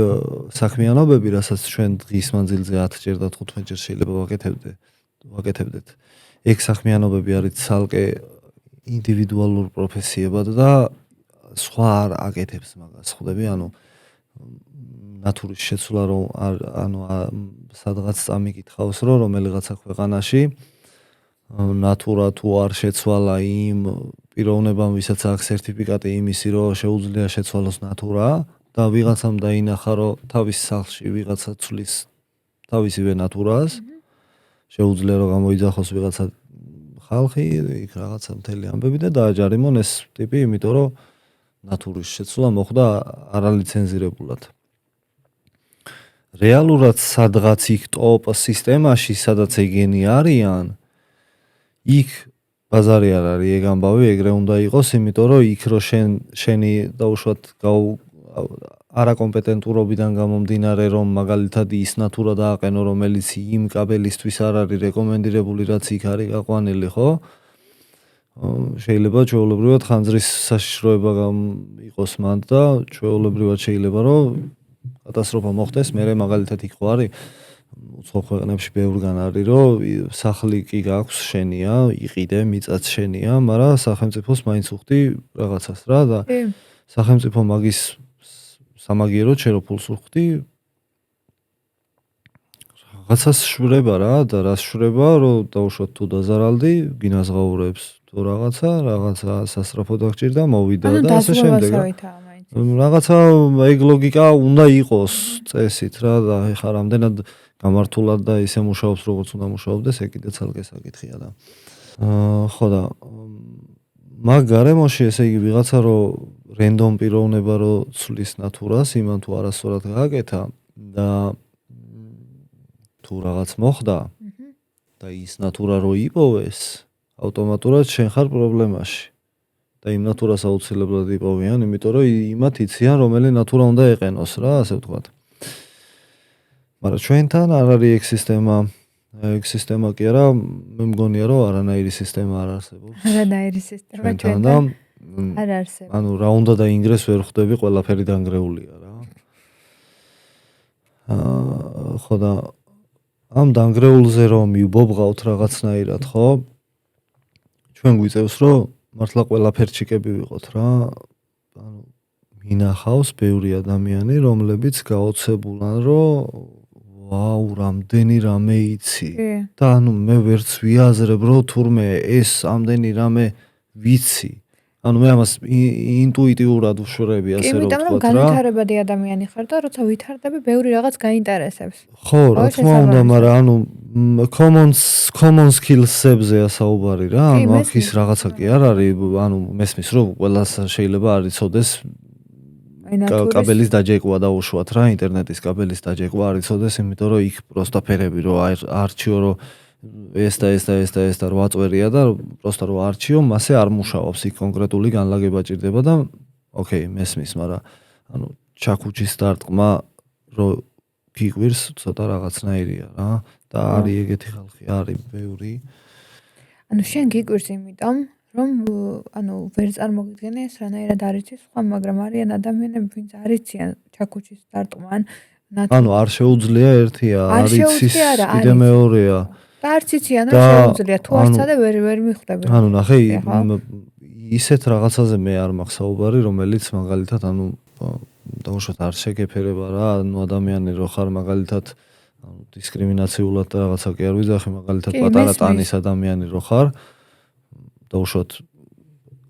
საქმიანობები რასაც ჩვენ დღის მანძილზე 10 ჯერ და 15 ჯერ შეიძლება ვაკეთებდეთ ეგ საქმიანობები არის ცალკე ინდივიდუალურ პროფესიებად და სხვა არ აკეთებს მაგას ხვდები ანუ ნატურის შეცვლა რომ ანუ სადღაც წამიკითხავს რომ რომელიღაცა ქვეყანაში ნატურა თუ არ შეცვალა იმ პიროვნებამ ვისაც აქვს სერტიფიკატი იმისი რომ შეუძლია შეცვალოს ნატურა და ვიღაცამ დაინახა რომ თავის სახლში ვიღაცა ცვლის თავისივე ნატურას შეუძლია რომ გამოიძახოს ვიღაცა ხალხი იქ რაღაცა მთელი ამბები და დააჯარიმონ ეს ტიპი იმიტომ რომ ნატურის შეცვლა მოხდა არალიცენზირებულად რეალურად სადღაც იქ ტოპ სისტემაში სადაც ეგენი არიან იქ ბაზარი არ არის ეგ ამბავი ეგრე უნდა იყოს იმიტომ რომ იქ რო შენი დაუშვათ არაკომპეტენტურობიდან გამომდინარე რომ მაგალითად ის ნატურა დააყენო რომელიც იმ კაბელისთვის არ არის რეკომენდირებული რაც იქ არის გაყვანილი ხო შეიძლება ჩვეულებრივად ხანძრის საშიშროება იყოს მანდ და ჩვეულებრივად შეიძლება რომ კატასტროფა მოხდეს მე მაგალითად იქ ხო არის უცხო ქვეყნებში ბევრგან არის რომ სახლი კი გაქვს შენია იყიდე მიწაც შენია მაგრამ სახელმწიფოს მაინც უხდი რაღაცას რა და სახელმწიფო მაგის სამაგიეროდ შენ რო ფულს უხდი რაღაცას შვრება რა და რას შვრება რომ დაუშვათ თუ დაზარალდი გინაზღაურებს თუ რაღაცა სასწრაფო დაგჭირდა მოვიდა და ასე შემდეგ რაღაცა ეგ ლოგიკა უნდა იყოს წესით რა და ეხლა რამდენად გამართულად და ისე მუშაობს როგორც უნდა მუშაობდეს ეგ კიდე ცალკე საკითხია და ხო და მაგ გარემოში ესე იგი ვიღაცა რომ რენდომ პიროვნება რომ ცვლის ნატურას იმან თუ არასწორად გააკეთა და თუ რაღაც მოხდა და ის ნატურა რო იპოვეს ავტომატურად შენ ხარ პრობლემაში და იმ ნატურას აუცილებლად იპოვიან იმიტომ რომ იმათ იციან რომელი ნატურა უნდა ეყენოს რა ასე ვთქვათ მაგრამ ჩვენთან არ არის ეგ სისტემა კი არა მე მგონია რომ არანაირი სისტემა არ არსებობს არანაირი სისტემა ჩვენთან არ არსებობს ანუ რა უნდა დაინგრეს ვერ ხვდები ყველაფერი დანგრეულია რა ხო და ამ დანგრეულზე რომ მივბობღავთ რაღაცნაირად ხო ჩვენ გვიწევს რომ მართლა ყველაფერი ჩიკები ვიყოთ რა ანუ მინახავს ბევრი ადამიანი რომლებიც გაოცებულან რომ ვაუ, რამდენი რამე იცი. კი. და ანუ მე ვერც ვიაზრებ, რომ თურმე ეს ამდენი რამე ვიცი. ანუ მე ამას ინტუიტიურად ვშორები კი, ასე რომ იმიტომ რომ ვთქვათ რა. განვითარებადი ადამიანი ხარ და როცა ვითარდები, ბევრი რაღაც გაინტერესებს. ხო, რა თქმა უნდა, მაგრამ ანუ common skills-ებზე ასაუბარი რა. კი, ანუ აქ მესმის. ის რაღაცა კი არ არის, ანუ მესმის რომ ყველას შეიძლება არ იცოდეს აი ნატურის კაბელის დაჯეკვა დაუშვათ რა, ინტერნეტის კაბელის დაჯეკვა არ იცოდეს, იმიტომ რომ იქ პროსტა ფერები რო არჩიო რომ ეს და 8 წვერია და პროსტა რო არჩიო, მასე არ მუშაობს, იქ კონკრეტული განლაგება ჭირდება და ოკეი, მესმის, მაგრამ ანუ ჩაქუჩის დარტყმა რო გიგვირს ცოტა რაღაცნაირია რა და არის ეგეთი ხალხი, არის ბევრი. ანუ შენ გიკვირს იმიტომ რომ ანუ ვერ წარმოგიდგენე ეს რანაირად არის სხვა, მაგრამ არიან ადამიანები, ვინც არიციან ჩაქუჩის დარტყმა ან ანუ არ შეუძლია ერთია, არ არის ის შეუძლია არა, კიდე არის. მეორეა. და არც იციან რომ შეუძლია, თუ არ ცადე ვერ მიხვდები. ანუ ნახე, ისეთ რაღაცაზე მე არ მაქვს საუბარი, რომელიც მაგალითად ანუ დაუშვათ არ შეგეფერება რა, ანუ ადამიანი რო ხარ მაგალითად ანუ დისკრიმინაციულად და რაღაცა კი არ ვიძახი, მაგალითად პატარა ტანის ადამიანი რო ხარ, დაუშვათ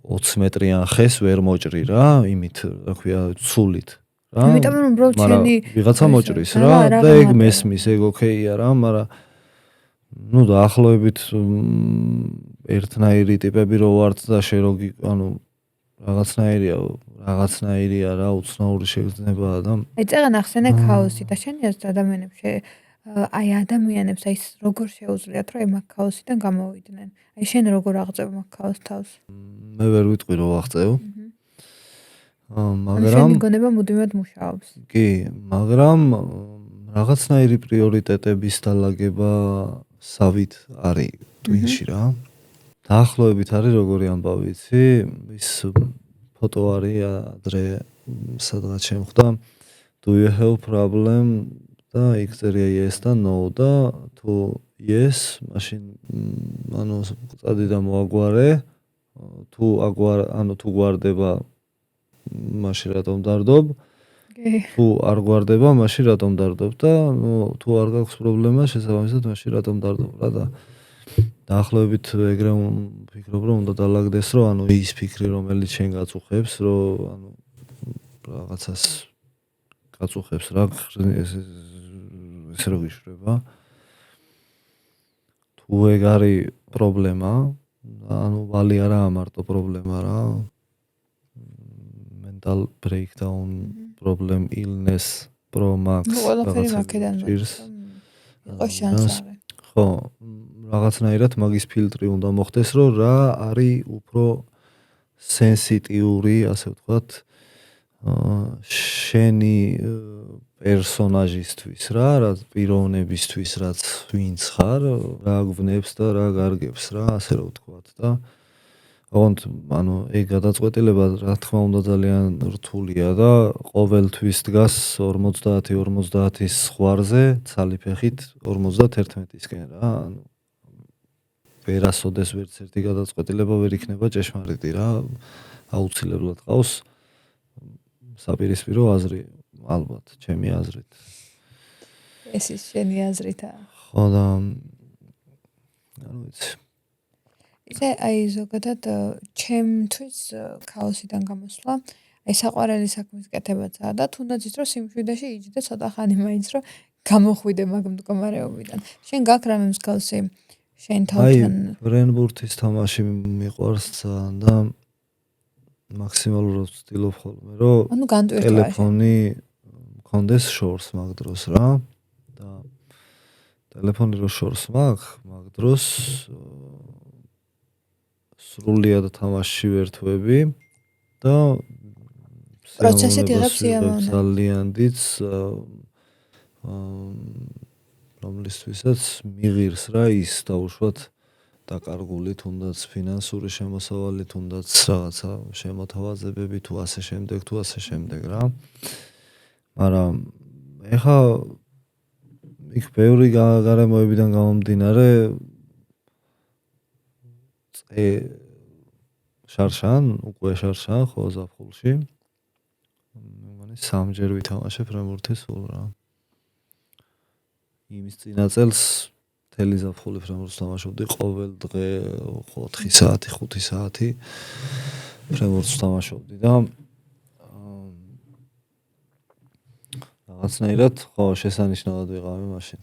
20 მეტრიან ხეს ვერ მოჭრი რა, იმით რა ქვია, ცულით რა. იმიტომ რომ უბრალოდ შენი ვიღაცა მოჭრის რა და ეგ მესმის, ეგ ოკეია რა, მაგრამ ну დაახლოებით ერთნაირი ტიპები რო ვართ და შე რო ანუ რაღაცნაირია რა, უცნაური შეგრძნებაა და აი წეგან ახსენე ქაოსი და შენი აზრით ადამიანებს აი ადამიანებს აი როგორ შეუძლიათ რომ აი მაგ ქაოსიდან გამოვიდნენ? აი შენ როგორ აღწევ მაგ ქაოს თავს? მე ვერ ვიტყვი რომ აღწევ. მაგრამ შენი გონება მუდმივად მუშაობს. კი, მაგრამ რაღაცნაირი პრიორიტეტების დალაგება სავით არის ტვინში რა. დაახლოებით არის როგორი ამბავი იცი, ის ფოტო არის ადრე სადღაც შემხვდა. Do you have problem? და იქ წერია yes და no და თუ yes, მაშინ ანუ წადი და მოაგვარე. თუ თუ გვარდება მაშინ რატომ დარდობ? თუ არ გვარდება, მაშინ რატომ დარდობ და თუ არ გაქვს პრობლემა, შესაბამისად მაშინ რატომ დარდობ რა და დაახლოებით ეგრე ვფიქრობ რომ უნდა დალაგდეს რომ ანუ ის ფიქრი რომელიც შენ გაწუხებს რომ ანუ რაღაცას გაწუხებს რა ესე რო გიშრება თუ ეგ არის პრობლემა ანუ ვალი არაა მარტო პრობლემა რა mental breakdown problem illness promax ყველაფერი მაქედან მოდის იყო შანსი ხო რაღაცნაირად მაგის ფილტრი უნდა მოხდეს რომ რა არის უფრო სენსიტიური ასე ვთქვათ შენი პერსონაჟისთვის რა პიროვნებისთვის რაც ვინც ხარ რა გვნებს და რა გარგებს რა ასე რომ ვთქვათ და ოღონდ ანუ ეგ გადაწყვეტილება რა თქმა უნდა ძალიან რთულია და ყოველთვის დგას 50-50-ის ზღვარზე ცალი ფეხით 51-ისკენ რა ანუ ვერასოდეს ვერც ერთი გადაწყვეტილება ვერ იქნება ჭეშმარიტი რა აუცილებლად ყავს საპირისპირო აზრი ალბათ ჩემი აზრით ეს ის შენი აზრითა ხო და ანუ ვიცი ისე აი ზოგადად ჩემთვის ქაოსიდან გამოსვლა აი საყვარელი საქმის კეთებაცაა და თუნდაც ის რომ სიმშვიდეში იჯდე ცოტა ხანი მაინც რომ გამოხვიდე მაგ მდგომარეობიდან შენ გაქვს რამე მსგავსი შენ თავთან აი ბრენბურთის თამაში მიყვარს ძალიან და მაქსიმალურად ვცდილობ ხოლმე რომ ანუ განტვირთვა ტელეფონი მქონდეს შორს მაგ დროს რა და ტელეფონი რო შორს მაქვს მაგ დროს სრულიად თამაშში ვერთვები და პროცესით იღებს სიამოვნებას ძალიან დიდს რომლისთვისაც მიღირს რა ის დაუშვათ დაკარგული თუნდაც ფინანსური შემოსავალი თუნდაც რაღაცა შემოთავაზებები თუ ასე შემდეგ რა მაგრამ ეხა იქ ბევრი გარემოებიდან გამომდინარე შარშან ხო ზაფხულში მე მგონი 3 ჯერ ვითამაშებ რემურთის სულ რა იმის წინა წელს მთელი ზაფხული ფრენბურთს თამაშობდი ყოველ დღე 4 საათი, 5 საათი ფრენბურთს თამაშობდი და რაღაცნაირად ხო შესანიშნავად ვიყავი მაშინ.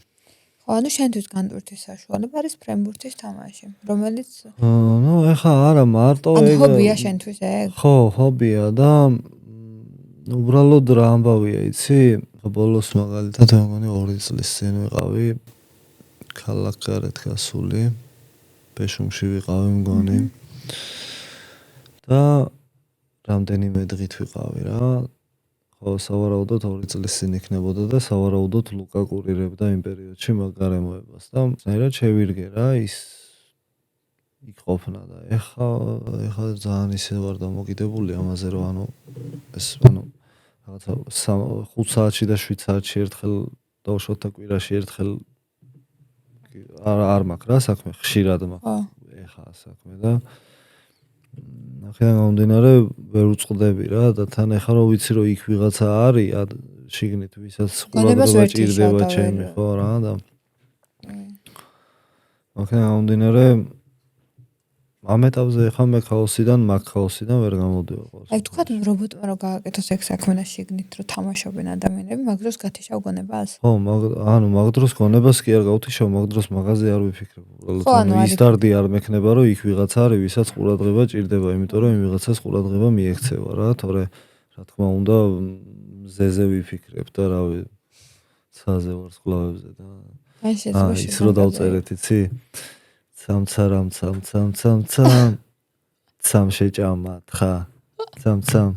ხო, ანუ შენთვის განტვირთვის საშუალება არის ფრენბურთის თამაში, რომელიც ნუ ეხა არა მარტო ანუ ჰობია შენთვის ეგ? ხო, ჰობია და უბრალოდ რა ამბავია, იცი? ბოლოს მაგალითად მე მგონი 2 წლის წინ ვიყავი ქალაქ გარეთ გასული, ბეშუმში ვიყავი მგონი და რამდენიმე დღით ვიყავი რა. ხო, სავარაუდოდ 2 წლის წინ იქნებოდა და სავარაუდოდ ლუკა კურირებდა იმ პერიოდში მაგ გარემოებას და ზაირად შევირგე რა ის იქ ყოფნა და ეხა ძალიან ისე ვარ დამოკიდებული ამაზე რომ ანუ ეს ანუ რაღაცა 5 საათში და 7 საათში ერთხელ დავშოთ და კვირაში ერთხელ არ მაქვს რა საქმე ხშირად მაქვს ეხა საქმე და ახლა გამომდინარე ვერ უწყდები რა და თან ეხა რომ ვიცი რომ იქ ვიღაცა არის შიგნით ვისაც ყურადღება ჭირდება ჩემი ხო რა და ახლა გამომდინარე ამ ეტაპზე ეხა მე ქაოსიდან ვერ გამოდივარ ყოველთვის. აი თქვათ რობოტმა რომ გააკეთოს ეგ საქმე და შიგნით რომ თამაშობენ ადამიანები, მაგ დროს გათიშავ გონებას? ხო, ანუ მაგ დროს გონებას კი არ გავთიშავ, მაგ დროს მაღაზე არ ვიფიქრებ. უბრალოდ ის სტარტი არ მექნება რომ იქ ვიღაცა არის, ვისაც ყურადღება ჭირდება, იმიტომ რომ იმ ვიღაცას ყურადღება მიექცევა რა, თორე რა თქმა უნდა მზეზე ვიფიქრებ და რავი, ცაზე ვარსკვლავებზე და ის რო დავწერეთ, იცი? цам შეჭამა თხა цам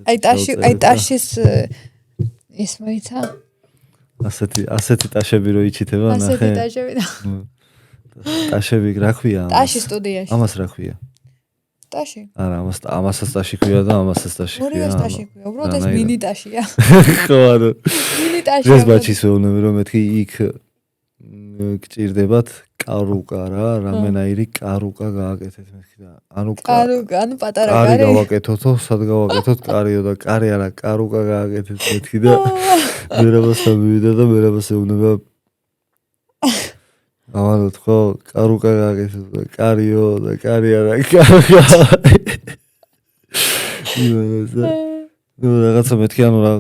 აი ტაშის ის მოიცა ასეთი ტაშები რო იჩითება ნახე ასეთი ტაშები და ტაშები რა ქვია ტაშის სტუდიაში ამას რა ქვია ტაში არა ამასაც ტაში ქვია და ამასაც ტაში ქვია ორივეს ტაში ქვია უბრალოდ ეს მინი ტაშია ხო ანუ მინი ტაშია ეს ბაჩის ვეუბნები რომ მეთქი იქ გჭირდებათ კარუკა რა, რამენაირი კარუკა გააკეთეთ მეთქი და ანუ კარუკა, ანუ პატარა კარი. კარი გავაკეთოთო, სად გავაკეთოთ კარიო და კარი არა, კარუკა გააკეთეთ მეთქი და მერაბასთან მივიდა და მერაბას ეუბნება ამალოთ ხო, კარუკა გააკეთეთ და კარიო და კარი არა, კარუკა. ნუ რაღაცა მეთქი ანუ რა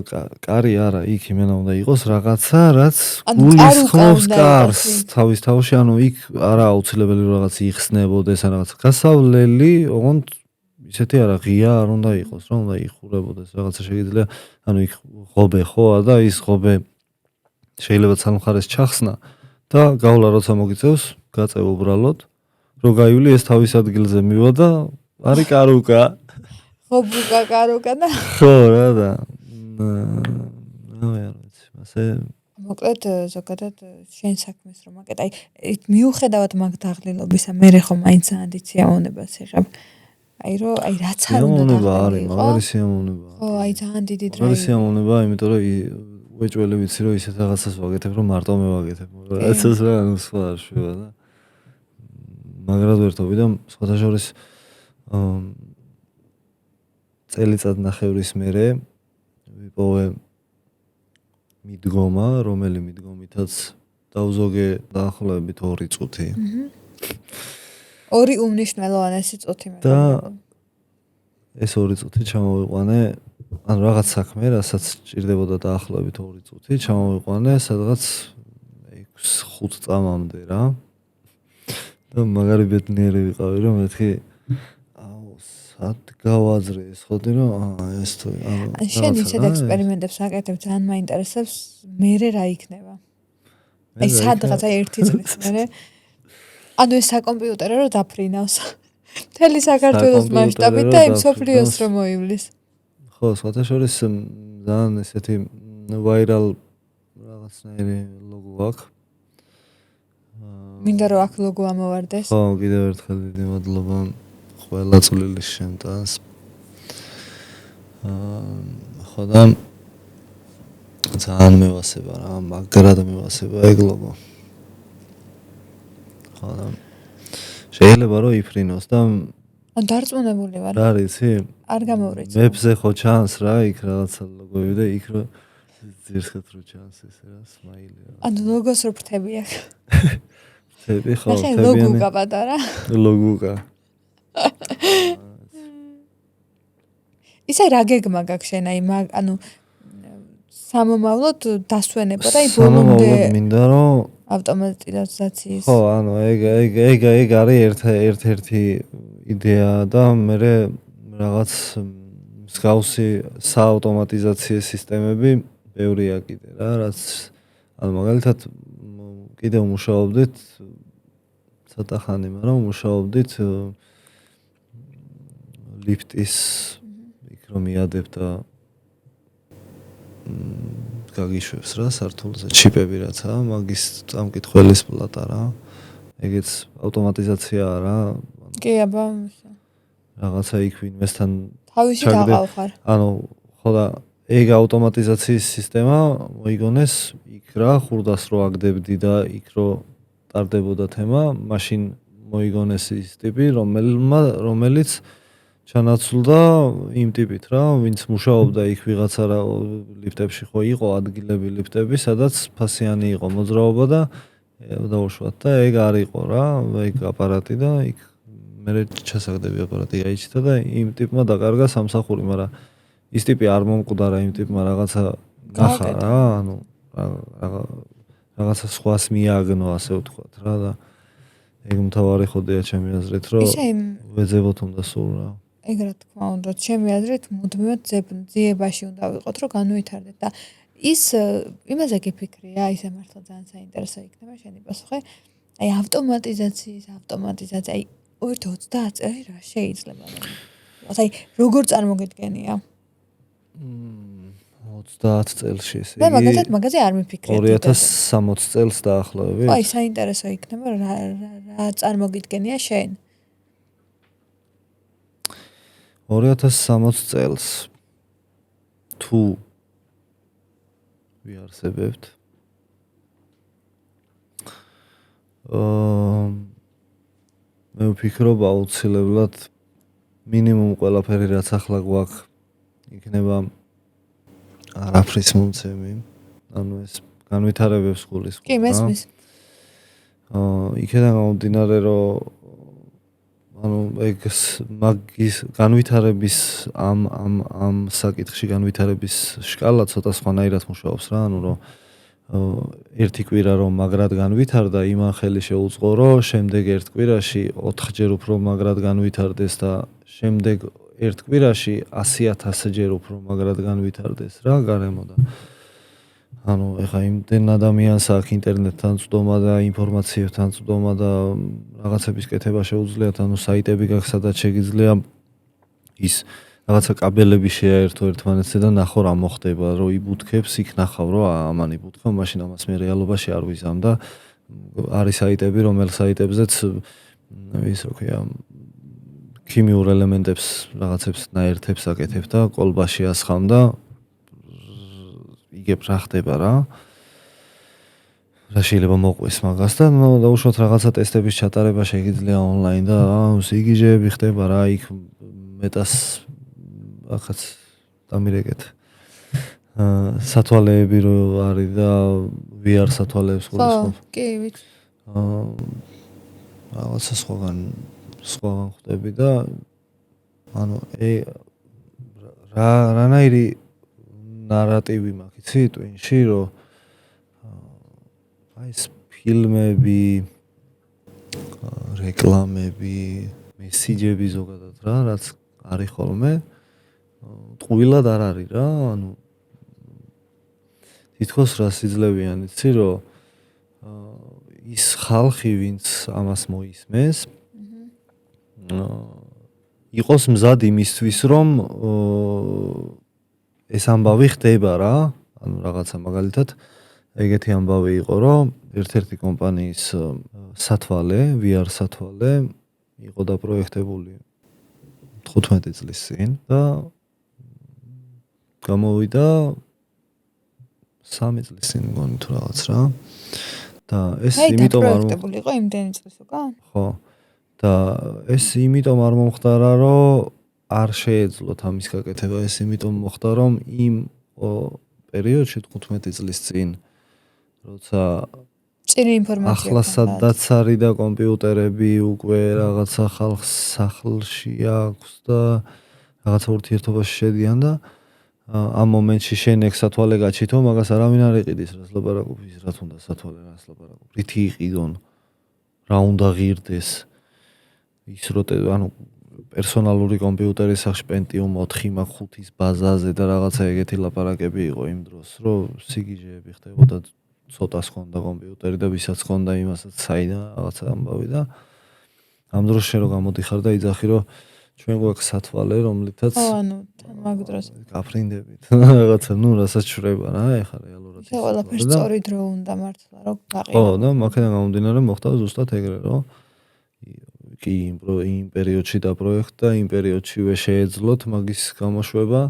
კარი არა იქ იმენა უნდა იყოს რაღაცა რაც გულისხმობს კარს თავის თავში ანუ იქ არა აუცილებელი რომ რაღაც იხსნებოდეს ან რაღაც გასავლელი ოღონდ ისეთი არა ღია არ უნდა იყოს რომ უნდა იხურებოდეს რაღაცა შეიძლება ანუ იქ ღობე ხო და ის ღობე შეიძლება ცალმხარეს ჩახსნა და გავლა როცა მოგიწევს გაწევ უბრალოდ რომ გაივლი ეს თავის ადგილზე მივა და არის კარუკა ხობუკა კარუკა და ხო რა და რა ვიცი მასე მოკლედ ზოგადად შენ საქმეს რომ აკეთე აი მიუხედავად მაგ დაღლილობისა მე ხო მაინც ძალიან სიამოვნებას იღებ აი რომ აი რაც არ უნდა არის მაგარი სიამოვნება ხო აი ძალიან დიდი დრაივი მაგარი სიამოვნება იმიტომ რომ უეჭველი ვიცი რომ ისეთ რაღაცას ვაკეთებ რომ მარტო მე ვაკეთებ რაღაცას რა ანუ სხვა არ შვება და მაგრად ვერთობი და სხვათა შორის წელიწად ნახევრის მერე ვიპოვე მიდგომა, რომელი მიდგომითაც დავზოგე დაახლოებით 2 წუთი. ორი უმნიშვნელოვანესი წუთი მე. და ეს 2 წუთი ჩამოვიყვანე, ან რაღაც საქმე, რასაც ჭირდებოდა დაახლოებით 2 წუთი, ჩამოვიყვანე სადღაც 6-5 წამამდე რა. და მაგარი ბედნიერი ვიყავი რომ მეთქი გავაზრე ეს ხოდი რომ ეს თუ ანუ შენ ისეთ ექსპერიმენტებს აკეთებ ძალიან მაინტერესებს მერე რა იქნება აი სადღაც აი 1 წლის მერე ანუ ეს საკომპიუტერო რომ დაფრინავს მთელი საქართველოს მასშტაბით და იმ სოფლიოს რომ მოივლის ხო სხვათა შორის ძალიან ესეთი ვაირალ რაღაცნაირი ლოგო აქვს მინდა რომ აქ ლოგო ამოვარდეს ხო კიდევ ერთხელ დიდი მადლობა ყველა წვლილის შემტანს ხო და ძალიან მევასება რა მაგრად მევასება ეგ ლოგო ხო და შეიძლება რომ იფრინოს და ან დარწმუნებული ვარ რა იცი არ გამოვრეცი მეფზე ხო ჩანს რა იქ რაღაცა ლოგოები და იქ ძირხეთ რო ჩანს ესე რა სმაილი რა. ანუ ლოგოს რო ფრთები აქვს. ფრთები ხო, ნახე ლოგუკა პატარა. ლოგუკა. ისე რა გეგმა გაქვს შენ აი ანუ სამომავლოდ დასვენება და აი ბოლომდე სამომავლოდ მინდა რომ ავტომატიზაციის ხო, ანუ ეგ არის ერთ-ერთი იდეა და მე რაღაც მსგავსი საავტომატიზაციო სისტემები ბევრია კიდე რა, რაც ანუ მაგალითად კიდე მუშაობდით ცოტა ხანი, მაგრამ მუშაობდით ლიფტის იქ რომ მიადებ და გაგიშვებს რა სართულზე ჩიპები რაცა, მაგის წამკითხველის პლატა რა. ეგეც ავტომატიზაციაა რა. კი, აბა. რაღაცა იქ ვინმესთან თავისი დაყავხარ. ანუ ხო და ეგ ავტომატიზაციის სისტემა მოიგონეს იქ რა, ხურდას რო აგდებდი და იქ რო ტარდებოდა თემა, მაშინ მოიგონეს ის ტიპი, რომელიც ჩანაცვლდა იმ ტიპით რა, ვინც მუშაობდა იქ ვიღაცა რა ლიფტებში ხო იყო ადგილები ლიფტები, სადაც ფასიანი იყო მოძრაობა და დაუშვათ და ეგ არ იყო რა, ეგ აპარატი და იქ მე ჩასაგდები აპარატი გაიჩნდა და იმ ტიპმა დაკარგა სამსახური, მაგრამ ის ტიპი არ მომკვდარა იმ ტიპმა რაღაცა ნახა რა, ანუ რაღაცა სხვას მიაგნო ასე ვთქვათ რა და ეგ მთავარი ხოდია ჩემი აზრით, რომ ვეძებოთ უნდა სულ რა. ეგ რა თქმა უნდა, ჩემი აზრით მუდმივად ძიებაში უნდა ვიყოთ, რომ განვითარდეთ და ის იმაზე გიფიქრია, ისე მართლა ძალიან საინტერესო იქნება შენი პასუხი. აი ავტომატიზაცია, აი 2030 წელი რა შეიძლება? აი როგორ წარმოგიდგენია? 30 წელში ესე იგი. და მაგალითად მაგაზე არ მიფიქრეთ. 2060 წელს დაახლოებით. აი საინტერესო იქნება რა წარმოგიდგენია შენ? 2060 წელს თუ ვიარსებებთ მე ვფიქრობ აუცილებლად მინიმუმ ყველაფერი რაც ახლა გვაქვს იქნება არაფრის მომცემი, ანუ ეს განვითარებებს გულისხმობს. კი, მესმის. იქიდან გამომდინარე, რომ ანუ ეგ მაგის განვითარების ამ საკითხში განვითარების სკალა ცოტა სხვანაირად მუშაობს რა, ანუ რომ ერთი კვირა რომ მაგრად განვითარდა, იმან ხელი შეუწყო, რომ შემდეგ ერთ კვირაში 4-ჯერ უფრო მაგრად განვითარდეს და შემდეგ ერთ კვირაში 100,000 ჯერ უფრო მაგრად განვითარდეს რა გარემო და ანუ ეხა იმდენ ადამიანს აქვს ინტერნეტთან წვდომა და ინფორმაციებთან წვდომა და რაღაცების კეთება შეუძლიათ, ანუ საიტები გაქვს, სადაც შეგიძლია ის რაღაცა კაბელები შეაერთო ერთმანეთზე და ნახო რა მოხდება, რომ იბუთხებს, იქ ნახავ, რომ ამან იბუთხა, მაშინ ამას მე რეალობაში არ ვიზამ და არის საიტები, რომელ საიტებზეც ის რო ქვია ქიმიურ ელემენტებს რაღაცებს ნაერთებს აკეთებ და კოლბაში ასხამ და იგებ რა ხდება რა. რა შეიძლება მოყვეს მაგას და დაუშვათ რაღაცა ტესტების ჩატარება შეიძლება ონლაინ და სიგიჟეები ხდება რა, იქ მეტას ახაც დამირეკეთ. სათვალეები რო არის და VR სათვალეებს გულისხმობ. კი, ვიცი. რაღაცა სხვაგან ხვდები და ანუ რანაირი ნარატივი მაქვს, იცი, ტვინში, რომ აი ეს ფილმები, რეკლამები, მესიჯები ზოგადად რა, რაც არის ხოლმე, ტყუილად არ არის რა, ანუ თითქოს რას იძლევიან, იცი, რომ ის ხალხი, ვინც ამას მოისმენს, იყოს მზად იმისთვის, რომ ეს ამბავი ხდება რა, ანუ რაღაცა მაგალითად ეგეთი ამბავი იყო, რომ ერთ-ერთი კომპანიის სათვალე, VR სათვალე იყო დაპროექტებული 15 წლის წინ და გამოვიდა 3 წლის წინ მგონი თუ რაღაც რა. და ეს იმიტომ არ დაპროექტებული იყო იმდენი წლის უკან? ხო. და ეს იმიტომ არ მომხდარა, რომ არ შეეძლოთ ამის გაკეთება, ეს იმიტომ მოხდა, რომ იმ პერიოდში 15 წლის წინ როცა წირი ინფორმაცია ახლა სადაც არის და კომპიუტერები უკვე რაღაცა ხალხს სახლში აქვს და რაღაცა ურთიერთობაში შედიან და ამ მომენტში შენ ეგ სათვალე გაჩითო, მაგას არავინ არ იყიდის, რას ლაპარაკობ, ის რა თუნდა სათვალე, რას ლაპარაკობ. რითი იყიდონ, რა უნდა ღირდეს. ის ანუ პერსონალური კომპიუტერი სახში Pentium 4 მაქვს 5-ის ბაზაზე და რაღაცა ეგეთი ლაპარაკები იყო იმ დროს, რომ სიგიჟეები ხდებოდა, ცოტას ჰქონდა კომპიუტერი და ვისაც ჰქონდა იმასაც საიდან რაღაცა ამბავი და ამ დროს შენ რო გამოდიხარ და იძახი რომ ჩვენ გვაქვს სათვალე, რომლითაც ანუ მაგ დროს გაფრინდებით რაღაცა, რასაც შრება რა, ეხლა რეალურად. ეს ყველაფერს სწორი დრო უნდა მართლა, რომ გაყიდო. ხო, და მაქედან გამომდინარე მოხდა ზუსტად ეგრე, რომ კი იმ პერიოდში და პროექტ და იმ პერიოდშივე შეეძლოთ მაგის გამოშვება.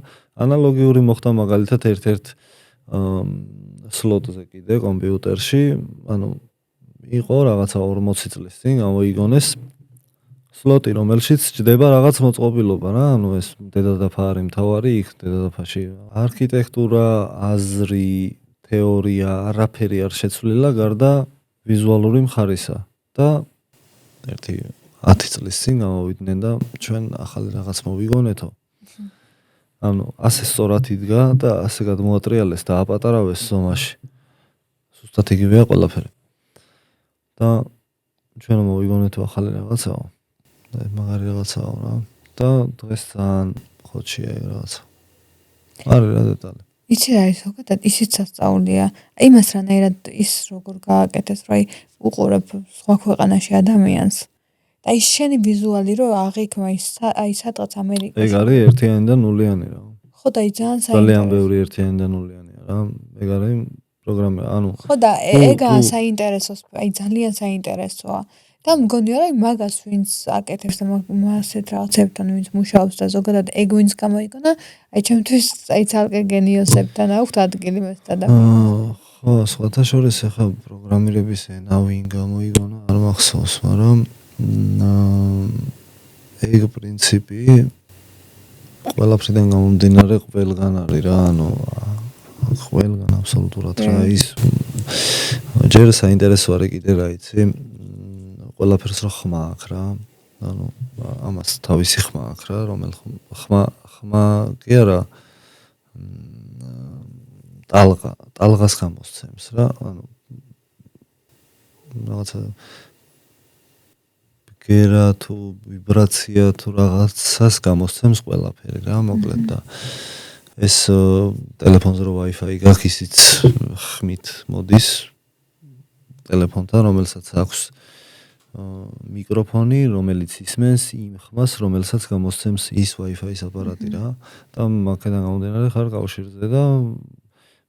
ანალოგიური მოხდა მაგალითად ერთ-ერთ სლოტზე კიდე კომპიუტერში, ანუ იყო რაღაცა 40 წლის წინ გამოიგონეს სლოტი, რომელშიც ჯდება რაღაც მოწყობილობა რა, ანუ ეს დედადაფა არის მთავარი, იქ დედადაფაში არქიტექტურა, აზრი, თეორია, არაფერი არ შეცვლილა გარდა ვიზუალური მხარისა და ერთი 10 წლის წინ გამოვიდნენ და ჩვენ ახალი რაღაც მოვიგონეთო. ანუ ასე სწორად იდგა და ასე გადმოატრიალეს და აპატარავეს ზომაში. ზუსტად იგივეა ყველაფერი. და ჩვენ მოვიგონეთო ახალი რაღაცაო. და მაგარი რაღაცაო რა. და დღეს ძალიან ხოჩია ეგ რაღაცა. არის რა დეტალი. იცი რა არის ზოგადად ისიც სასწაულია. იმას რანაირად ის როგორ გააკეთეს, რომ უყურებ სხვა ქვეყანაში ადამიანს. და ის შენი ვიზუალი რომ აღიქმა აი სადღაც ამერიკაში. ეგ არის ერთიანი და ნულიანი რა. ხო და ის ძალიან ბევრი ერთიანი და ნულიანია რა. ეგ არის პროგრამა, ანუ ხო და ეგაა საინტერესო, აი ძალიან საინტერესოა. და მგონია რომ მაგას ვინც აკეთებს და მასეთ რაღაცებთან ვინც მუშაობს და ზოგადად ეგ ვინც გამოიგონა, აი ჩემთვის აი ცალკე გენიოსებთან აქვთ ადგილი მესთ ადამიანს. ხო, სხვათა შორის ახლა პროგრამირების ენა ვინ გამოიგონა არ მახსოვს, მაგრამ ეგ პრინციპი ყველაფრიდან გამომდინარე ყველგან არის რა, ანუ ყველგან აბსოლუტურად რა ის ჯერ საინტერესო არის კიდე რა იცი, ყველაფერს რო ხმა აქვს რა, ანუ ამას თავისი ხმა აქვს რა, რომელ ხმა კი არა ტალღას გამოსცემს რა, ანუ რაღაცა გერა თუ ვიბრაცია თუ რაღაცას გამოსცემს ყველაფერი რა, მოკლედ და ეს ტელეფონზე რო Wi-Fi გაქვს, ისიც ხმით მოდის ტელეფონთან, რომელსაც აქვს მიკროფონი, რომელიც ისმენს იმ ხმას, რომელსაც გამოსცემს ის Wi-Fi-ის აპარატი რა. და მაქედან გამომდინარე ხარ კავშირზე და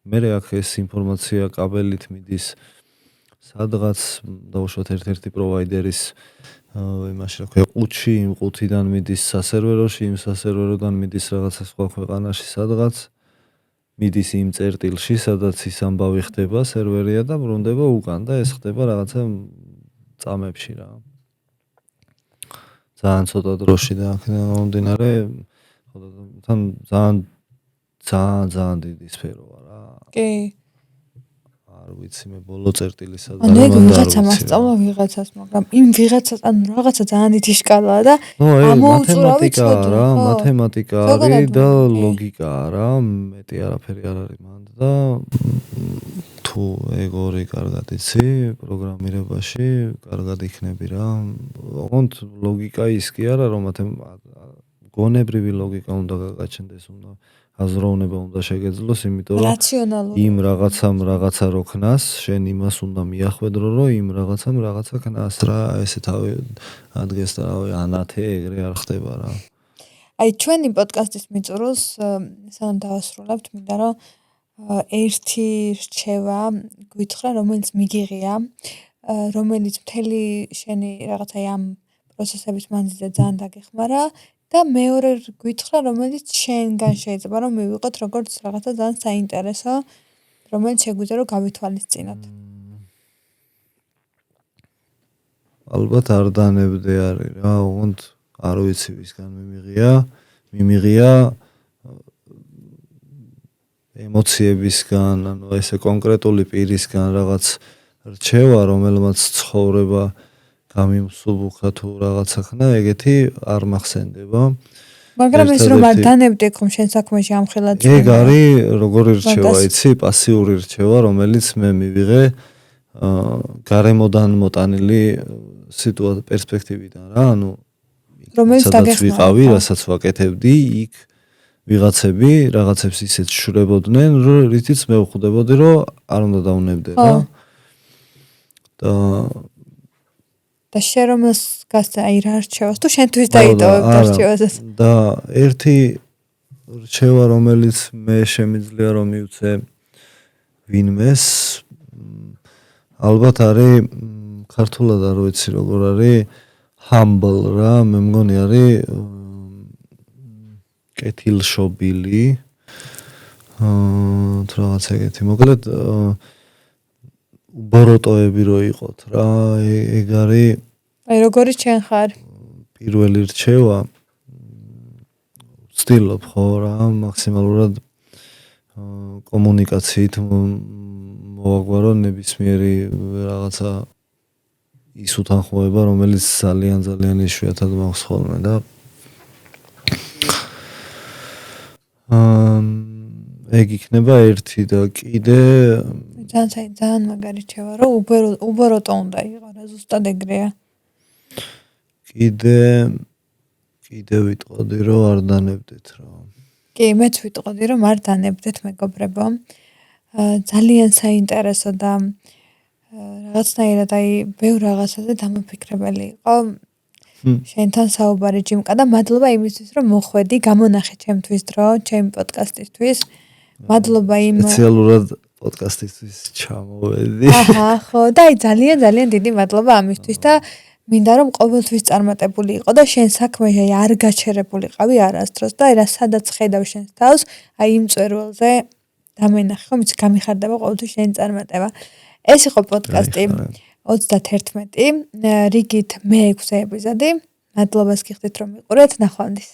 მე აქ ეს ინფორმაცია კაბელით მიდის სადღაც დავუშვათ ერთ-ერთი პროვაიდერის იმაში რა ქვია ყუთში, იმ ყუთიდან მიდის სასერვეროში, იმ სასერვეროდან მიდის რაღაცა სხვა ქვეყანაში სადღაც მიდის იმ წერტილში, სადაც ის ამბავი ხდება სერვერია და ბრუნდება უკან და ეს ხდება რაღაცა წამებში რა. ძალიან ცოტა დროში და აქედან მომდინარე თან ძალიან დიდი სფეროა რა. კი. არ ვიცი მე ბოლო წერტილი სადაა. ანუ ეგ ვიღაცა მასწავლა ვიღაცას, მაგრამ იმ ვიღაცას ანუ რაღაცა ძალიან დიდი სკალაა და ამოუწურავი ცოდნა რა, მათემატიკა არის და ლოგიკაა რა, მეტი არაფერი არ არის მანდ და თუ ეგ ორი კარგად იცი პროგრამირებაში, კარგად იქნები რა. ოღონდ ლოგიკა ის კი არა რომ გონებრივი ლოგიკა უნდა გაგაჩნდეს, უნდა აზროვნება უნდა შეგეძლოს, იმიტომ რომ იმ რაღაცამ რაღაცა რო ქნას, შენ იმას უნდა მიახვედრო, რომ იმ რაღაცამ რაღაცა ქნას რა, ესე თავი ადგეს და ანათე ეგრე არ ხდება რა. აი ჩვენი პოდკასტის მიწურულს სანამ დავასრულებთ, მინდა რომ ერთი რჩევა გვითხრა, რომელიც მიგიღია, რომელიც მთელი შენი რაღაცა ამ პროცესების მანძილზე ძალიან დაგეხმარა და მეორე გვითხრა, რომელიც შენგან შეიძლება რომ მივიღოთ როგორც რაღაცა ძალიან საინტერესო, რომელიც შეგვიძლია რომ გავითვალისწინოთ. ალბათ არ დანებდე არის რა, ოღონდ არ ვიცი ვისგან მიმიღია ემოციებისგან, ანუ ესე კონკრეტული პირისგან რაღაც რჩევა, რომელმაც ცხოვრება გამიმსუბუქა თუ რაღაცა ხნა, ეგეთი არ მახსენდება. მაგრამ ეს რომ არ დანებდი ხომ შენ საქმეში ამხელად წვიმა. ეგ არის როგორი რჩევა, იცი, პასიური რჩევა, რომელიც მე მივიღე გარემოდან მოტანილი პერსპექტივიდან რა, ანუ რომელიც სადაც ვიყავი, რასაც ვაკეთებდი, იქ ვიღაცები რაღაცებს ისეთ შურებოდნენ, რითიც მე ვხვდებოდი, რომ არ უნდა დავნებდე რა. და შენ რომელს გასცაი რა რჩევას თუ შენთვის დაიტოვებ რჩევასაც. და ერთი რჩევა, რომელიც მე შემიძლია რომ მივცე ვინმეს, ალბათ არის ქართულად არ ვიცი როგორ არის humble რა, მე მგონი არის კეთილშობილი. თუ რაღაც ეგეთი, მოკლედ უბოროტოები რო იყოთ რა, ეგ არის აი როგორი შენ ხარ? პირველი რჩევა ვცდილობ ხო რა, მაქსიმალურად კომუნიკაციით მოვაგვარო ნებისმიერი რაღაცა ის უთანხმოება, რომელიც ძალიან იშვიათად მაქვს ხოლმე და ეგ იქნება ერთი და კიდე ძალიან მაგარი რჩევა, რომ უბოროტო უნდა იყო რა, ზუსტად ეგრეა. კიდე ვიტყოდი რომ არ დანებდეთ რა. კი, მეც ვიტყოდი რომ არ დანებდეთ მეგობრებო. ძალიან საინტერესო და რაღაცნაირად აი ბევრ რაღაცაზე დამოფიქრებელი იყო. შენთან საუბარი ჯიმკა და მადლობა იმისთვის რომ მოხვედი, გამონახე ჩემთვის დრო, ჩემი პოდკასტისთვის. მადლობა იმ სპეციალურად პოდკასტისთვის ჩამოვედი. აჰა, ხო, და აი ძალიან დიდი მადლობა ამისთვის და მინდა რომ ყოველთვის წარმატებული იყო და შენ საქმეში არ გაჩერებულიყავი არასდროს და რა სადაც ხედავ შენს თავს, აი იმ წვერვალზე დამენახე, ხომ იცი გამიხარდება ყოველთვის შენი წარმატება. ეს იყო პოდკასტი 31, რიგით მე-6 ეპიზოდი. მადლობას გიხდით რომ მიყურეთ, ნახვამდის.